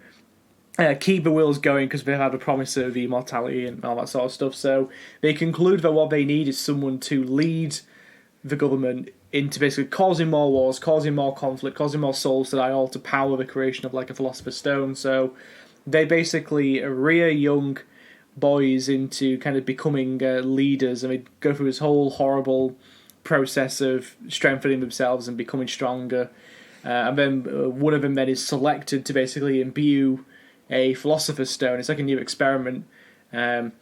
keep the wheels going because they've had a promise of immortality and all that sort of stuff. So they conclude that what they need is someone to lead the government into basically causing more wars, causing more conflict, causing more souls to die, all to power the creation of like a Philosopher's Stone. So they basically rear young boys into kind of becoming leaders, and they go through this whole horrible process of strengthening themselves and becoming stronger. And then one of them then is selected to basically imbue a Philosopher's Stone. It's like a new experiment. And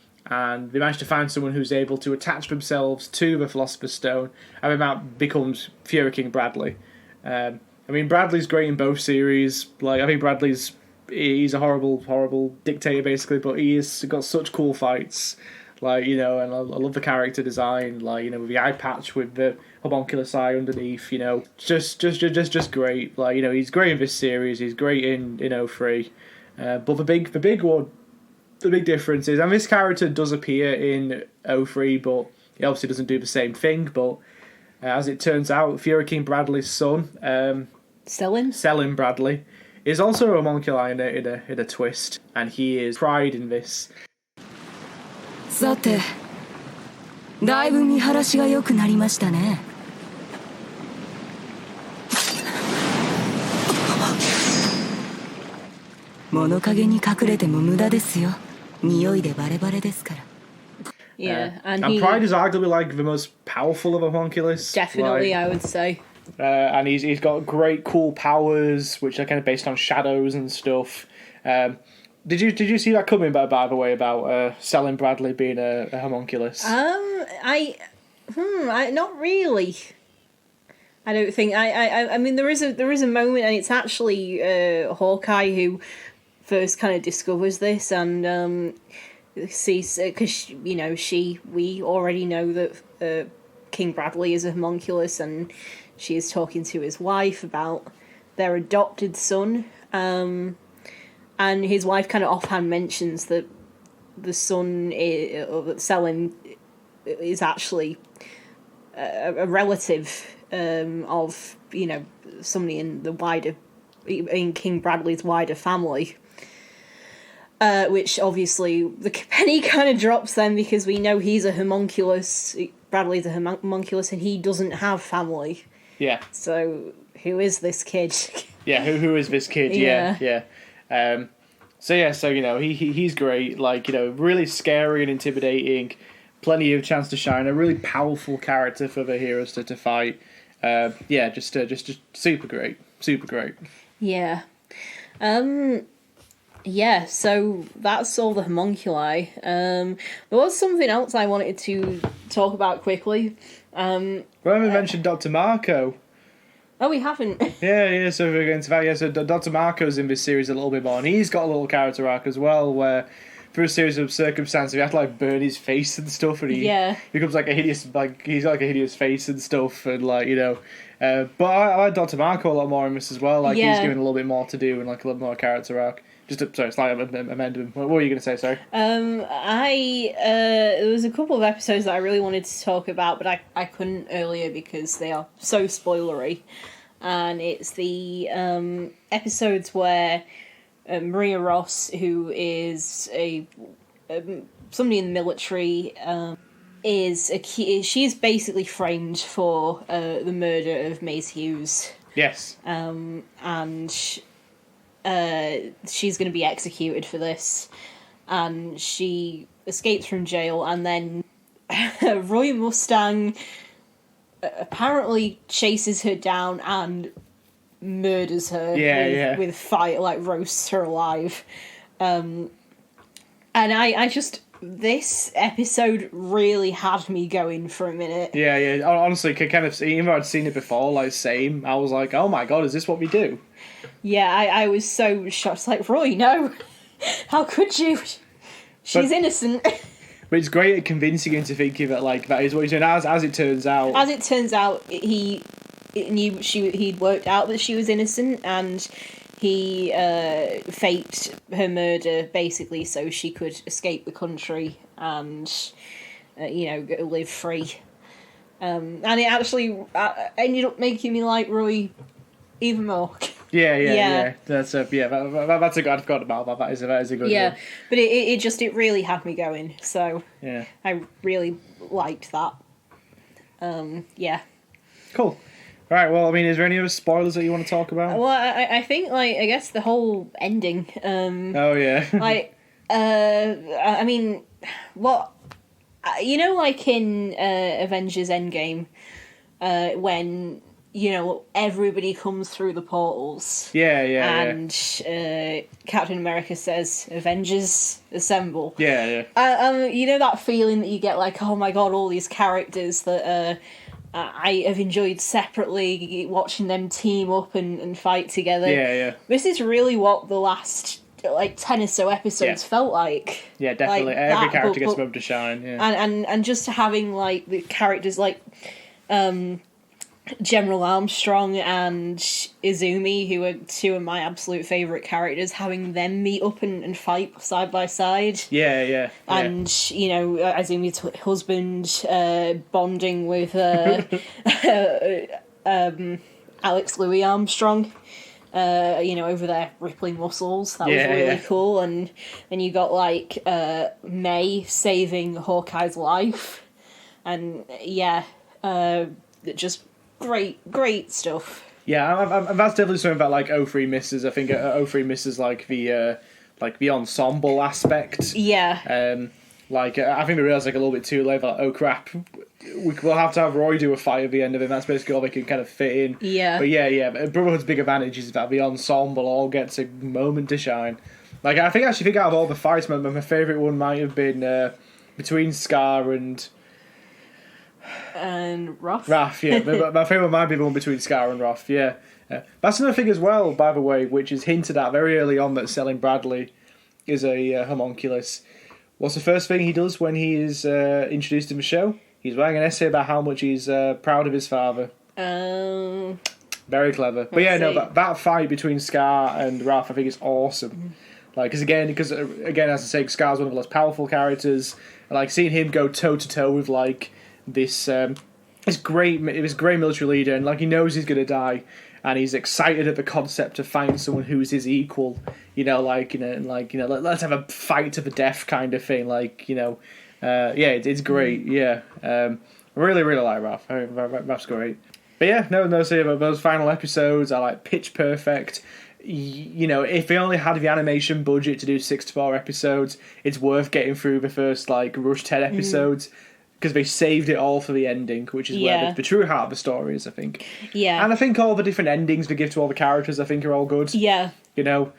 they manage to find someone who's able to attach themselves to the Philosopher's Stone, and then that becomes Führer King Bradley. I mean, Bradley's great in both series. Like, I think he's a horrible dictator, basically, but he's got such cool fights. Like, and I love the character design, like, with the eye patch with the homunculus eye underneath, just great. Like, he's great in this series, he's great in 03. But the big difference is, and this character does appear in 03, but he obviously doesn't do the same thing, but as it turns out, Führer King Bradley's son, Selim Bradley, is also a homunculi in a twist, and he is pride in this. さて、だいぶ見晴らしが良くなりましたね。物陰に隠れても無駄ですよ。匂いでバレバレですから。Yeah, and he Pride is arguably like the most powerful of homunculus. definitely, like, I would say. And he's got great cool powers, which are kind of based on shadows and stuff. Did you see that coming, by the way, about Selin Bradley being a homunculus? I not really. I don't think I mean there is a moment, and it's actually Hawkeye who first kind of discovers this, and sees, because we already know that King Bradley is a homunculus, and she is talking to his wife about their adopted son, and his wife kind of offhand mentions that the son or that Selin is actually a relative of somebody in King Bradley's wider family, which obviously the penny kind of drops then, because we know he's a homunculus. Bradley's a homunculus, and he doesn't have family. Yeah. So who is this kid? Yeah, who is this kid? Yeah. So he's great. Like, really scary and intimidating. Plenty of chance to shine. A really powerful character for the heroes to fight. Just super great. Super great. Yeah. So that's all the homunculi. There was something else I wanted to talk about quickly. We haven't mentioned Dr. Marco. Oh, we haven't. Yeah, so we're going to that. Yeah, so Dr. Marco's in this series a little bit more, and he's got a little character arc as well, where through a series of circumstances, he had to like burn his face and stuff, and he becomes like a hideous, he's like a hideous face and stuff, and but I like Dr. Marco a lot more in this as well. Like, he's given a little bit more to do and like a little more character arc. Slight amendment. What were you going to say? Sorry. There was a couple of episodes that I really wanted to talk about, but I couldn't earlier because they are so spoilery. And it's the episodes where Maria Ross, who is somebody in the military, she is basically framed for the murder of Mace Hughes. Yes. And she's going to be executed for this, and she escapes from jail, and then Roy Mustang apparently chases her down and murders her with fire, like roasts her alive. And I just, this episode really had me going for a minute. Yeah. Honestly, kind of, even though I'd seen it before, like, same, I was like, oh my god, is this what we do? Yeah, I was so shocked. It's like, Roy, no. How could you? She's innocent. But it's great at convincing him to think of it like that is what he's doing. As it turns out. As it turns out, he'd worked out that she was innocent, and he faked her murder basically so she could escape the country and live free. And it actually ended up making me like Roy even more. Yeah. That's a good. I forgot about that. That is a good one. Yeah, but it really had me going. So yeah, I really liked that. Yeah. Cool. All right. Well, I mean, is there any other spoilers that you want to talk about? Well, I think I guess the whole ending. Oh yeah. I mean, what like in Avengers Endgame, when everybody comes through the portals. Yeah. And Captain America says, "Avengers, assemble." Yeah. That feeling that you get, like, oh my god, all these characters that I have enjoyed separately, watching them team up and fight together. Yeah. This is really what the last 10 or so episodes felt like. Yeah, definitely. Every character gets a moment to shine. Yeah. And just having the characters like General Armstrong and Izumi, who are two of my absolute favourite characters, having them meet up and fight side by side. Yeah. And, Izumi's husband bonding with Alex Louis Armstrong, over their rippling muscles. That was really cool. And then you got, May saving Hawkeye's life. And, just... Great stuff. Yeah, and that's definitely something that like 03 misses. I think 03 misses like the ensemble aspect. Yeah. Like I think they realised like a little bit too late. Like, oh crap, we'll have to have Roy do a fight at the end of it. That's basically all they can kind of fit in. Yeah. But yeah. Brotherhood's big advantage is that the ensemble all gets a moment to shine. Like I think out of all the fights, my favourite one might have been between Scar and Roth. Raph, yeah. My favourite might be the one between Scar and Raph, yeah. That's another thing as well, by the way, which is hinted at very early on that Selling Bradley is a homunculus. What's the first thing he does when he is introduced in the show? He's writing an essay about how much he's proud of his father. Very clever. But yeah, no, that fight between Scar and Raph, I think is awesome. Like, because again, as I say, Scar's one of the most powerful characters. And, like, seeing him go toe to toe with like this great military leader, and like he knows he's gonna die, and he's excited at the concept of finding someone who's his equal. Let's have a fight to the death kind of thing. It's great. Yeah, I really like Raph. Raph's great. But yeah, so those final episodes are like pitch perfect. If they only had the animation budget to do 6 to 4 episodes, it's worth getting through the first like rush 10 episodes. Because they saved it all for the ending, which is where the true heart of the story is, I think. Yeah. And I think all the different endings they give to all the characters, I think, are all good. Yeah. Again,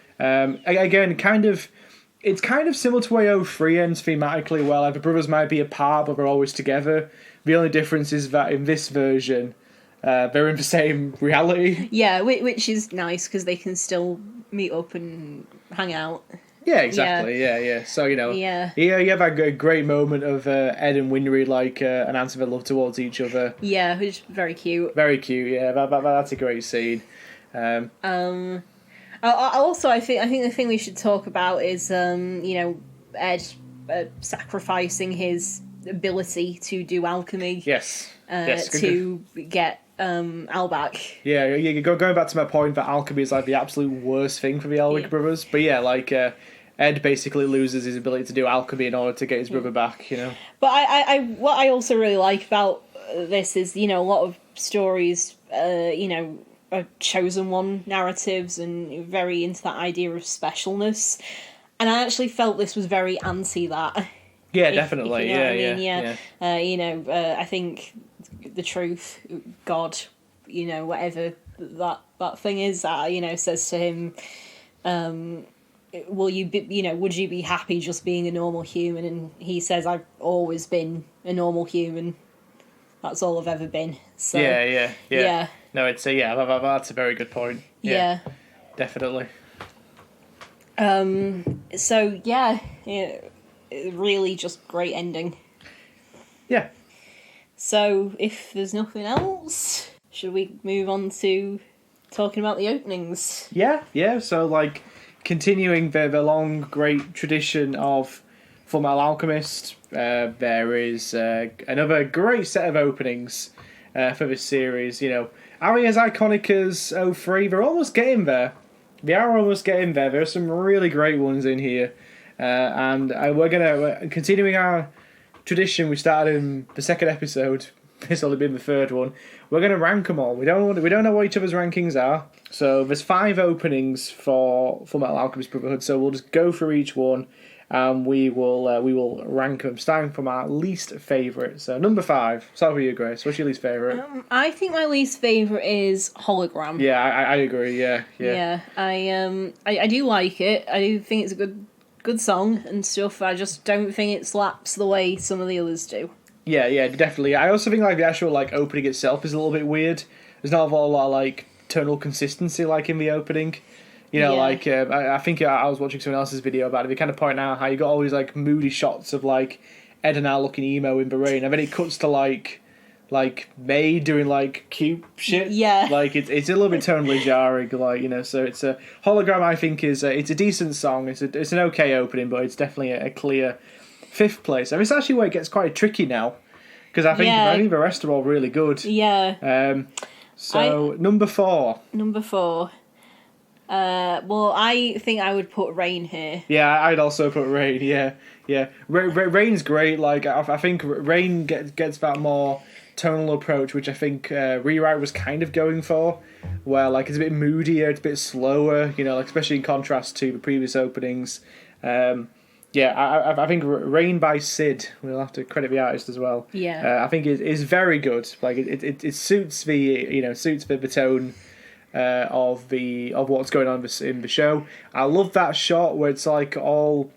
it's kind of similar to way 03 ends thematically. Well, the brothers might be apart, but they're always together. The only difference is that in this version, they're in the same reality. Yeah, which is nice because they can still meet up and hang out. Yeah, exactly. Yeah. So you have a great moment of Ed and Winry like an answer their love towards each other. Yeah, which is very cute. Very cute. Yeah, that's a great scene. I think the thing we should talk about is Ed sacrificing his ability to do alchemy. Yes. To get Al back. Yeah. Going back to my point that alchemy is like the absolute worst thing for the Elric brothers. But yeah, like Ed basically loses his ability to do alchemy in order to get his brother back. But what I also really like about this is a lot of stories are chosen one narratives and very into that idea of specialness, and I actually felt this was very anti that. Yeah, definitely. I think the truth, God, whatever that thing is, says to him, would you be happy just being a normal human? And he says, I've always been a normal human. That's all I've ever been. So yeah. No, that's a very good point. Yeah. Definitely. Really just great ending. Yeah. So, if there's nothing else, should we move on to talking about the openings? Yeah. So, like, continuing the long, great tradition of Fullmetal Alchemist, there is another great set of openings for this series. Are we as iconic as 03? They're almost getting there. They are almost getting there. There are some really great ones in here. And we're continuing our tradition we started in the second episode. It's only been the third one. We're going to rank them all. We don't know what each other's rankings are. So there's 5 openings for Fullmetal Alchemist Brotherhood. So we'll just go through each one, and we will rank them, starting from our least favourite. So number 5. Start with you, Grace. What's your least favourite? I think my least favourite is Hologram. Yeah, I agree. Yeah. Yeah. I do like it. I do think it's a good song and stuff. I just don't think it slaps the way some of the others do. Yeah, definitely. I also think like the actual like opening itself is a little bit weird. There's not a lot of like tonal consistency like in the opening. I think I was watching someone else's video about it. They kind of point out how you got all these like moody shots of like Ed and Al looking emo in the rain, and then it cuts to like May doing like cute shit. Yeah, like it's a little bit tonally jarring. So it's a Hologram. I think is it's a decent song. It's an okay opening, but it's definitely a clear 5th place. I mean, it's actually where it gets quite tricky now, because I think the rest are all really good. Yeah. Number 4. Number 4. Well, I think I would put Rain here. Yeah, I'd also put Rain. Yeah. Rain's great. Like I think Rain gets that more tonal approach, which I think Rewrite was kind of going for, where like it's a bit moodier, it's a bit slower. You know, like especially in contrast to the previous openings. I think Rain by Sid. We'll have to credit the artist as well. Yeah. I think it is very good. Like it suits the tone. Of what's going on in the show. I love that shot where it's like all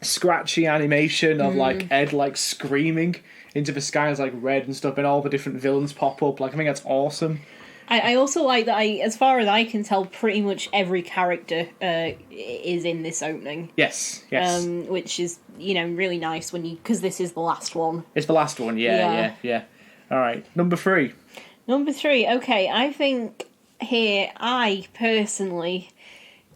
scratchy animation of like Ed like screaming into the sky as like red and stuff, and all the different villains pop up. Like I think that's awesome. I also like that. As far as I can tell, pretty much every character is in this opening. Yes. Which is really nice because this is the last one. It's the last one. Yeah. All right, number 3. Okay, I think. Here, I personally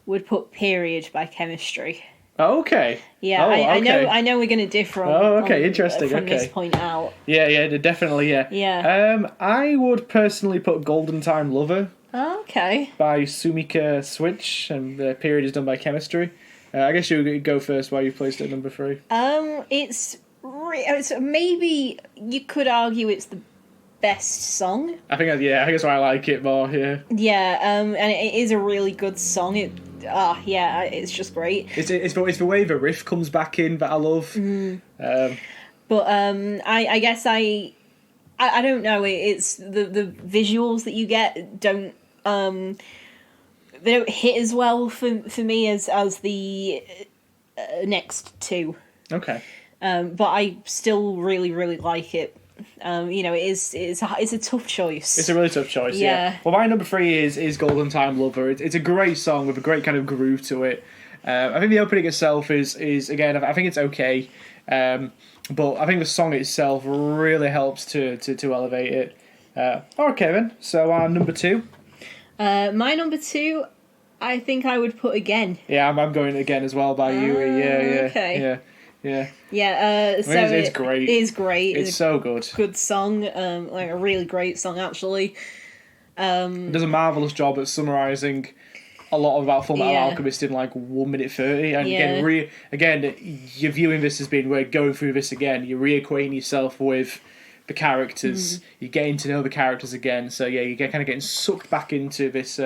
would put Period by Chemistry. Oh, okay. Yeah, okay. I know we're going to differ interesting. from this point out. Yeah, definitely, yeah. Yeah. I would personally put Golden Time Lover. Okay. By Sumika Switch, and the Period is done by Chemistry. I guess you go first while you placed it at number 3. It's maybe you could argue it's the best song. I think that's why I like it more. Yeah, and it is a really good song. It's just great. It's the way the riff comes back in that I love. But I guess I don't know. It's the visuals that you get don't they don't hit as well for me as the next two. Okay. But I still really like it. It's a tough choice. It's a really tough choice. Yeah. Well, my number 3 is Golden Time Lover. It's a great song with a great kind of groove to it. I think the opening itself is again, I think it's okay. But I think the song itself really helps to elevate it. Okay then. So our number 2. My number 2, I think I would put Again. Yeah, I'm going Again as well by you. Yeah. Okay. Yeah. So it's great. It is great. It's so good. Good song. Like a really great song actually. It does a marvelous job at summarising a lot about Fullmetal Alchemist in like 1 minute 30. And again, you're viewing this as being we're going through this again. You're reacquainting yourself with the characters. You're getting to know the characters again. So yeah, you're kind of getting sucked back into this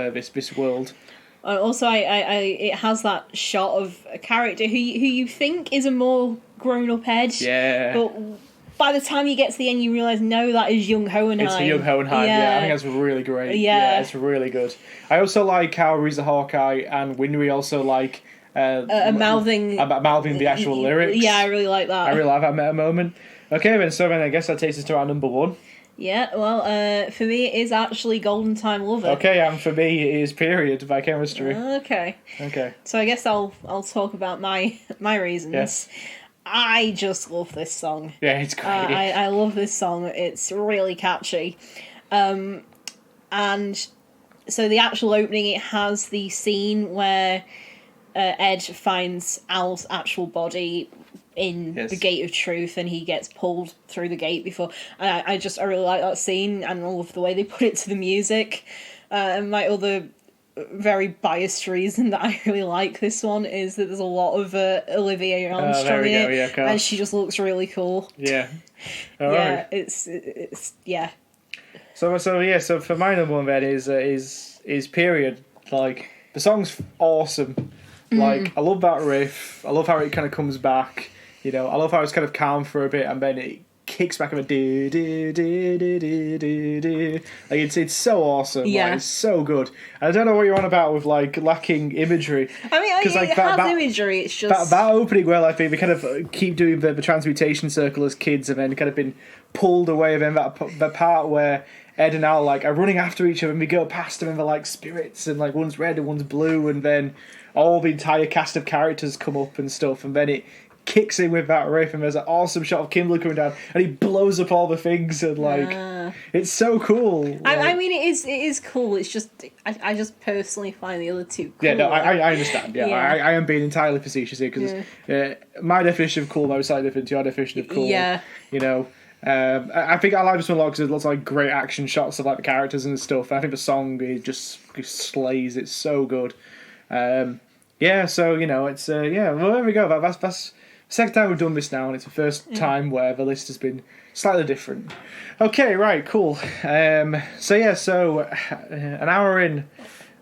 world. Also, it has that shot of a character who you think is a more grown-up Ed. Yeah. But by the time you get to the end, you realise, no, that is young Hohenheim. It's young Hohenheim, yeah. I think that's really great. Yeah, it's really good. I also like how Riza Hawkeye and Winry also like... mouthing the actual lyrics. Yeah, I really like that. I really like that meta moment. Okay, then I guess that takes us to our number 1. Yeah, well, for me it is actually Golden Time Lover. Okay, and for me it is Period by Chemistry. Okay. So I guess I'll talk about my reasons. Yes. I just love this song. Yeah, it's great. I love this song. It's really catchy. And so the actual opening, it has the scene where Ed finds Al's actual body in the Gate of Truth, and he gets pulled through the gate before. And I really like that scene, and I love the way they put it to the music. And my other very biased reason that I really like this one is that there's a lot of Olivia Armstrong in it, and she just looks really cool. Yeah. Right. It's So for my number 1 then is Period. Like the song's awesome. Like I love that riff. I love how it kind of comes back. I love how it's kind of calm for a bit and then it kicks back with a do do do do do do do. Like it's so awesome. Yeah. Like, it's so good. And I don't know what you're on about with like lacking imagery. I mean, it has imagery. It's just that opening where like they kind of keep doing the transmutation circle as kids and then kind of been pulled away. And then the part where Ed and Al like are running after each other and we go past them and they're like spirits and like one's red and one's blue and then all the entire cast of characters come up and stuff and then it kicks in with that riff and there's an awesome shot of Kimberly coming down and he blows up all the things and like it's so cool. Like, I mean it is cool. It's just I just personally find the other two cool. Yeah, no, I understand. Yeah, I am being entirely facetious here because my definition of cool might be slightly different to your definition of cool. Yeah. I think I like this one a lot because there's lots of like great action shots of like the characters and stuff. I think the song just slays. It's so good. Yeah, so, you know, it's, yeah, well, there we go. That's the second time we've done this now, and it's the first time where the list has been slightly different. Okay, right, cool. So an hour in,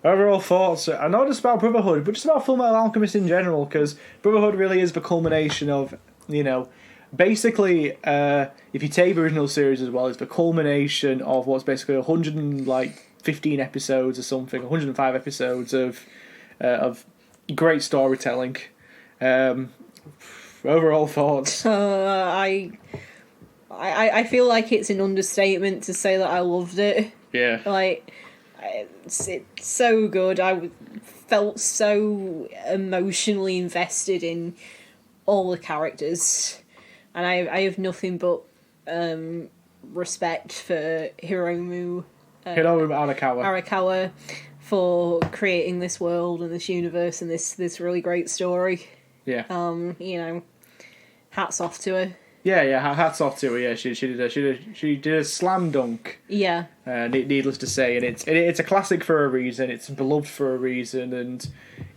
overall thoughts, not just about Brotherhood, but just about Fullmetal Alchemist in general, because Brotherhood really is the culmination of, you know, basically, if you take the original series as well, it's the culmination of what's basically 115 episodes or something, 105 episodes of great storytelling. Overall thoughts? I feel like it's an understatement to say that I loved it. Yeah. Like, it's so good. I felt so emotionally invested in all the characters. And I have nothing but respect for Hiromu Arakawa for creating this world and this universe and this really great story. Yeah. You know, hats off to her. Yeah, hats off to her. Yeah, she did a slam dunk. Yeah. Needless to say, and it's a classic for a reason. It's beloved for a reason, and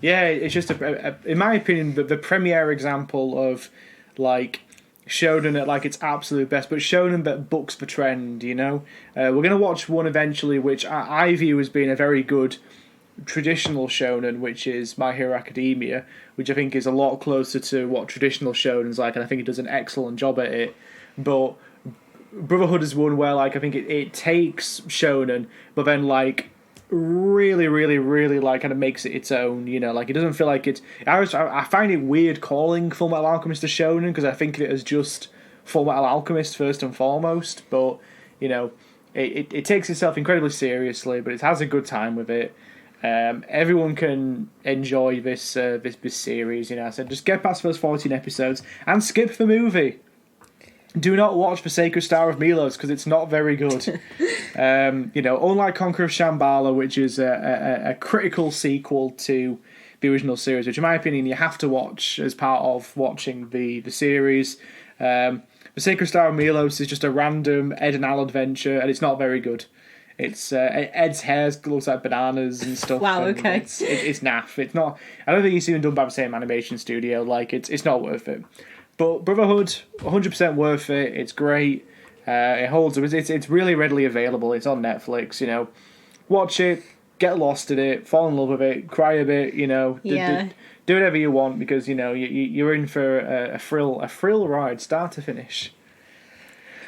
yeah, it's just in my opinion the premier example of like shonen at like its absolute best, but shonen that bucks the trend. You know, we're gonna watch one eventually, which I view as being a very good traditional shonen, which is My Hero Academia, which I think is a lot closer to what traditional shonen's like, and I think it does an excellent job at it. But Brotherhood is one where like I think it takes shonen, but then like really like kind of makes it its own. You know, like it doesn't feel like it's. I find it weird calling Fullmetal Alchemist a shonen because I think of it as just Fullmetal Alchemist first and foremost. But you know, it takes itself incredibly seriously, but it has a good time with it. Everyone can enjoy this series, you know. So just get past those 14 episodes and skip the movie. Do not watch The Sacred Star of Milos because it's not very good. You know, unlike Conqueror of Shambhala, which is a critical sequel to the original series, which in my opinion you have to watch as part of watching the series. The Sacred Star of Milos is just a random Ed and Al adventure, and it's not very good. It's Ed's hair looks like bananas and stuff. Wow, okay. It's naff. It's not. I don't think it's even done by the same animation studio. Like it's not worth it. But Brotherhood, 100% worth it. It's great. It holds. It's really readily available. It's on Netflix. You know, watch it, get lost in it, fall in love with it, cry a bit. You know, yeah. Do whatever you want because you know you're in for a thrill ride, start to finish.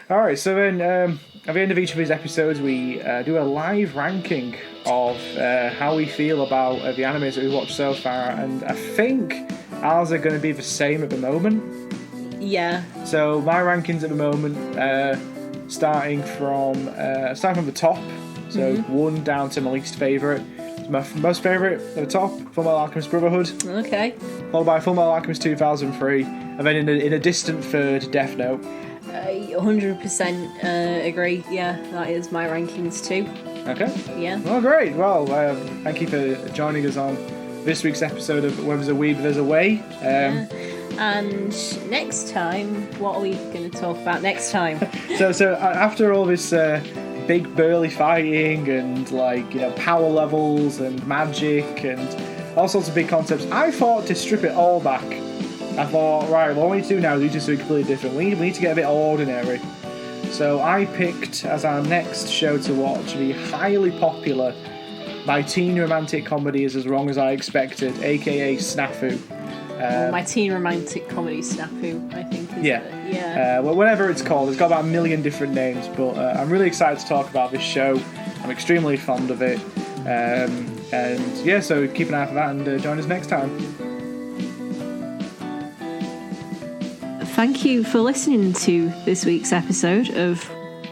Alright, so then at the end of each of these episodes we do a live ranking of how we feel about the animes that we've watched so far, and I think ours are going to be the same at the moment. Yeah. So my rankings at the moment, starting from the top, so 1 down to my least favourite. My most favourite at the top, Fullmetal Alchemist Brotherhood. Okay. Followed by Fullmetal Alchemist 2003, and then in a distant third, Death Note. 100% agree. Yeah, that is my rankings too. Okay. Yeah. Well, great. Well, thank you for joining us on this week's episode of Where There's a Weeb, There's a Way. And next time, what are we going to talk about next time? So after all this big burly fighting and like, you know, power levels and magic and all sorts of big concepts, I thought to strip it all back. I thought, right, what we need to do now is do something completely different. We need to get a bit ordinary. So I picked as our next show to watch the highly popular My Teen Romantic Comedy Is As Wrong As I Expected, aka Snafu. My Teen Romantic Comedy Snafu, I think. Well, whatever it's called, it's got about 1 million different names, but I'm really excited to talk about this show. I'm extremely fond of it. And yeah, so keep an eye out for that and join us next time. Thank you for listening to this week's episode of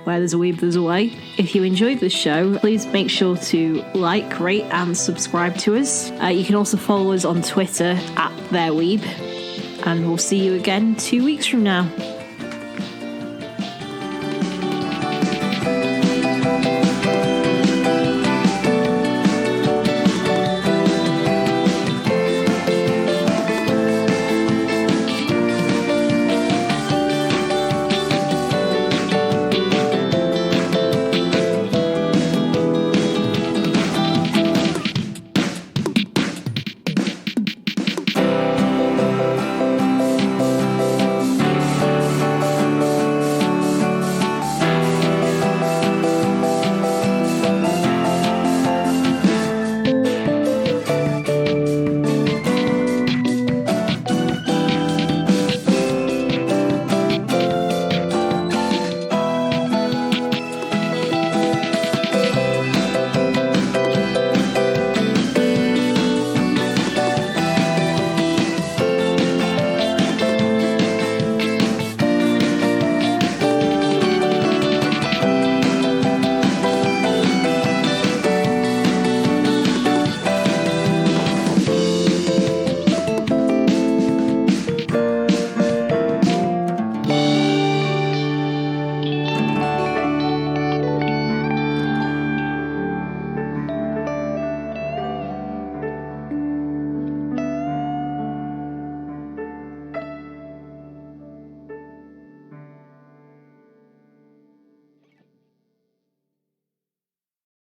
Where There's a Weeb, There's a Way. If you enjoyed this show, please make sure to like, rate and subscribe to us. You can also follow us on Twitter @TheirWeeb. And we'll see you again 2 weeks from now.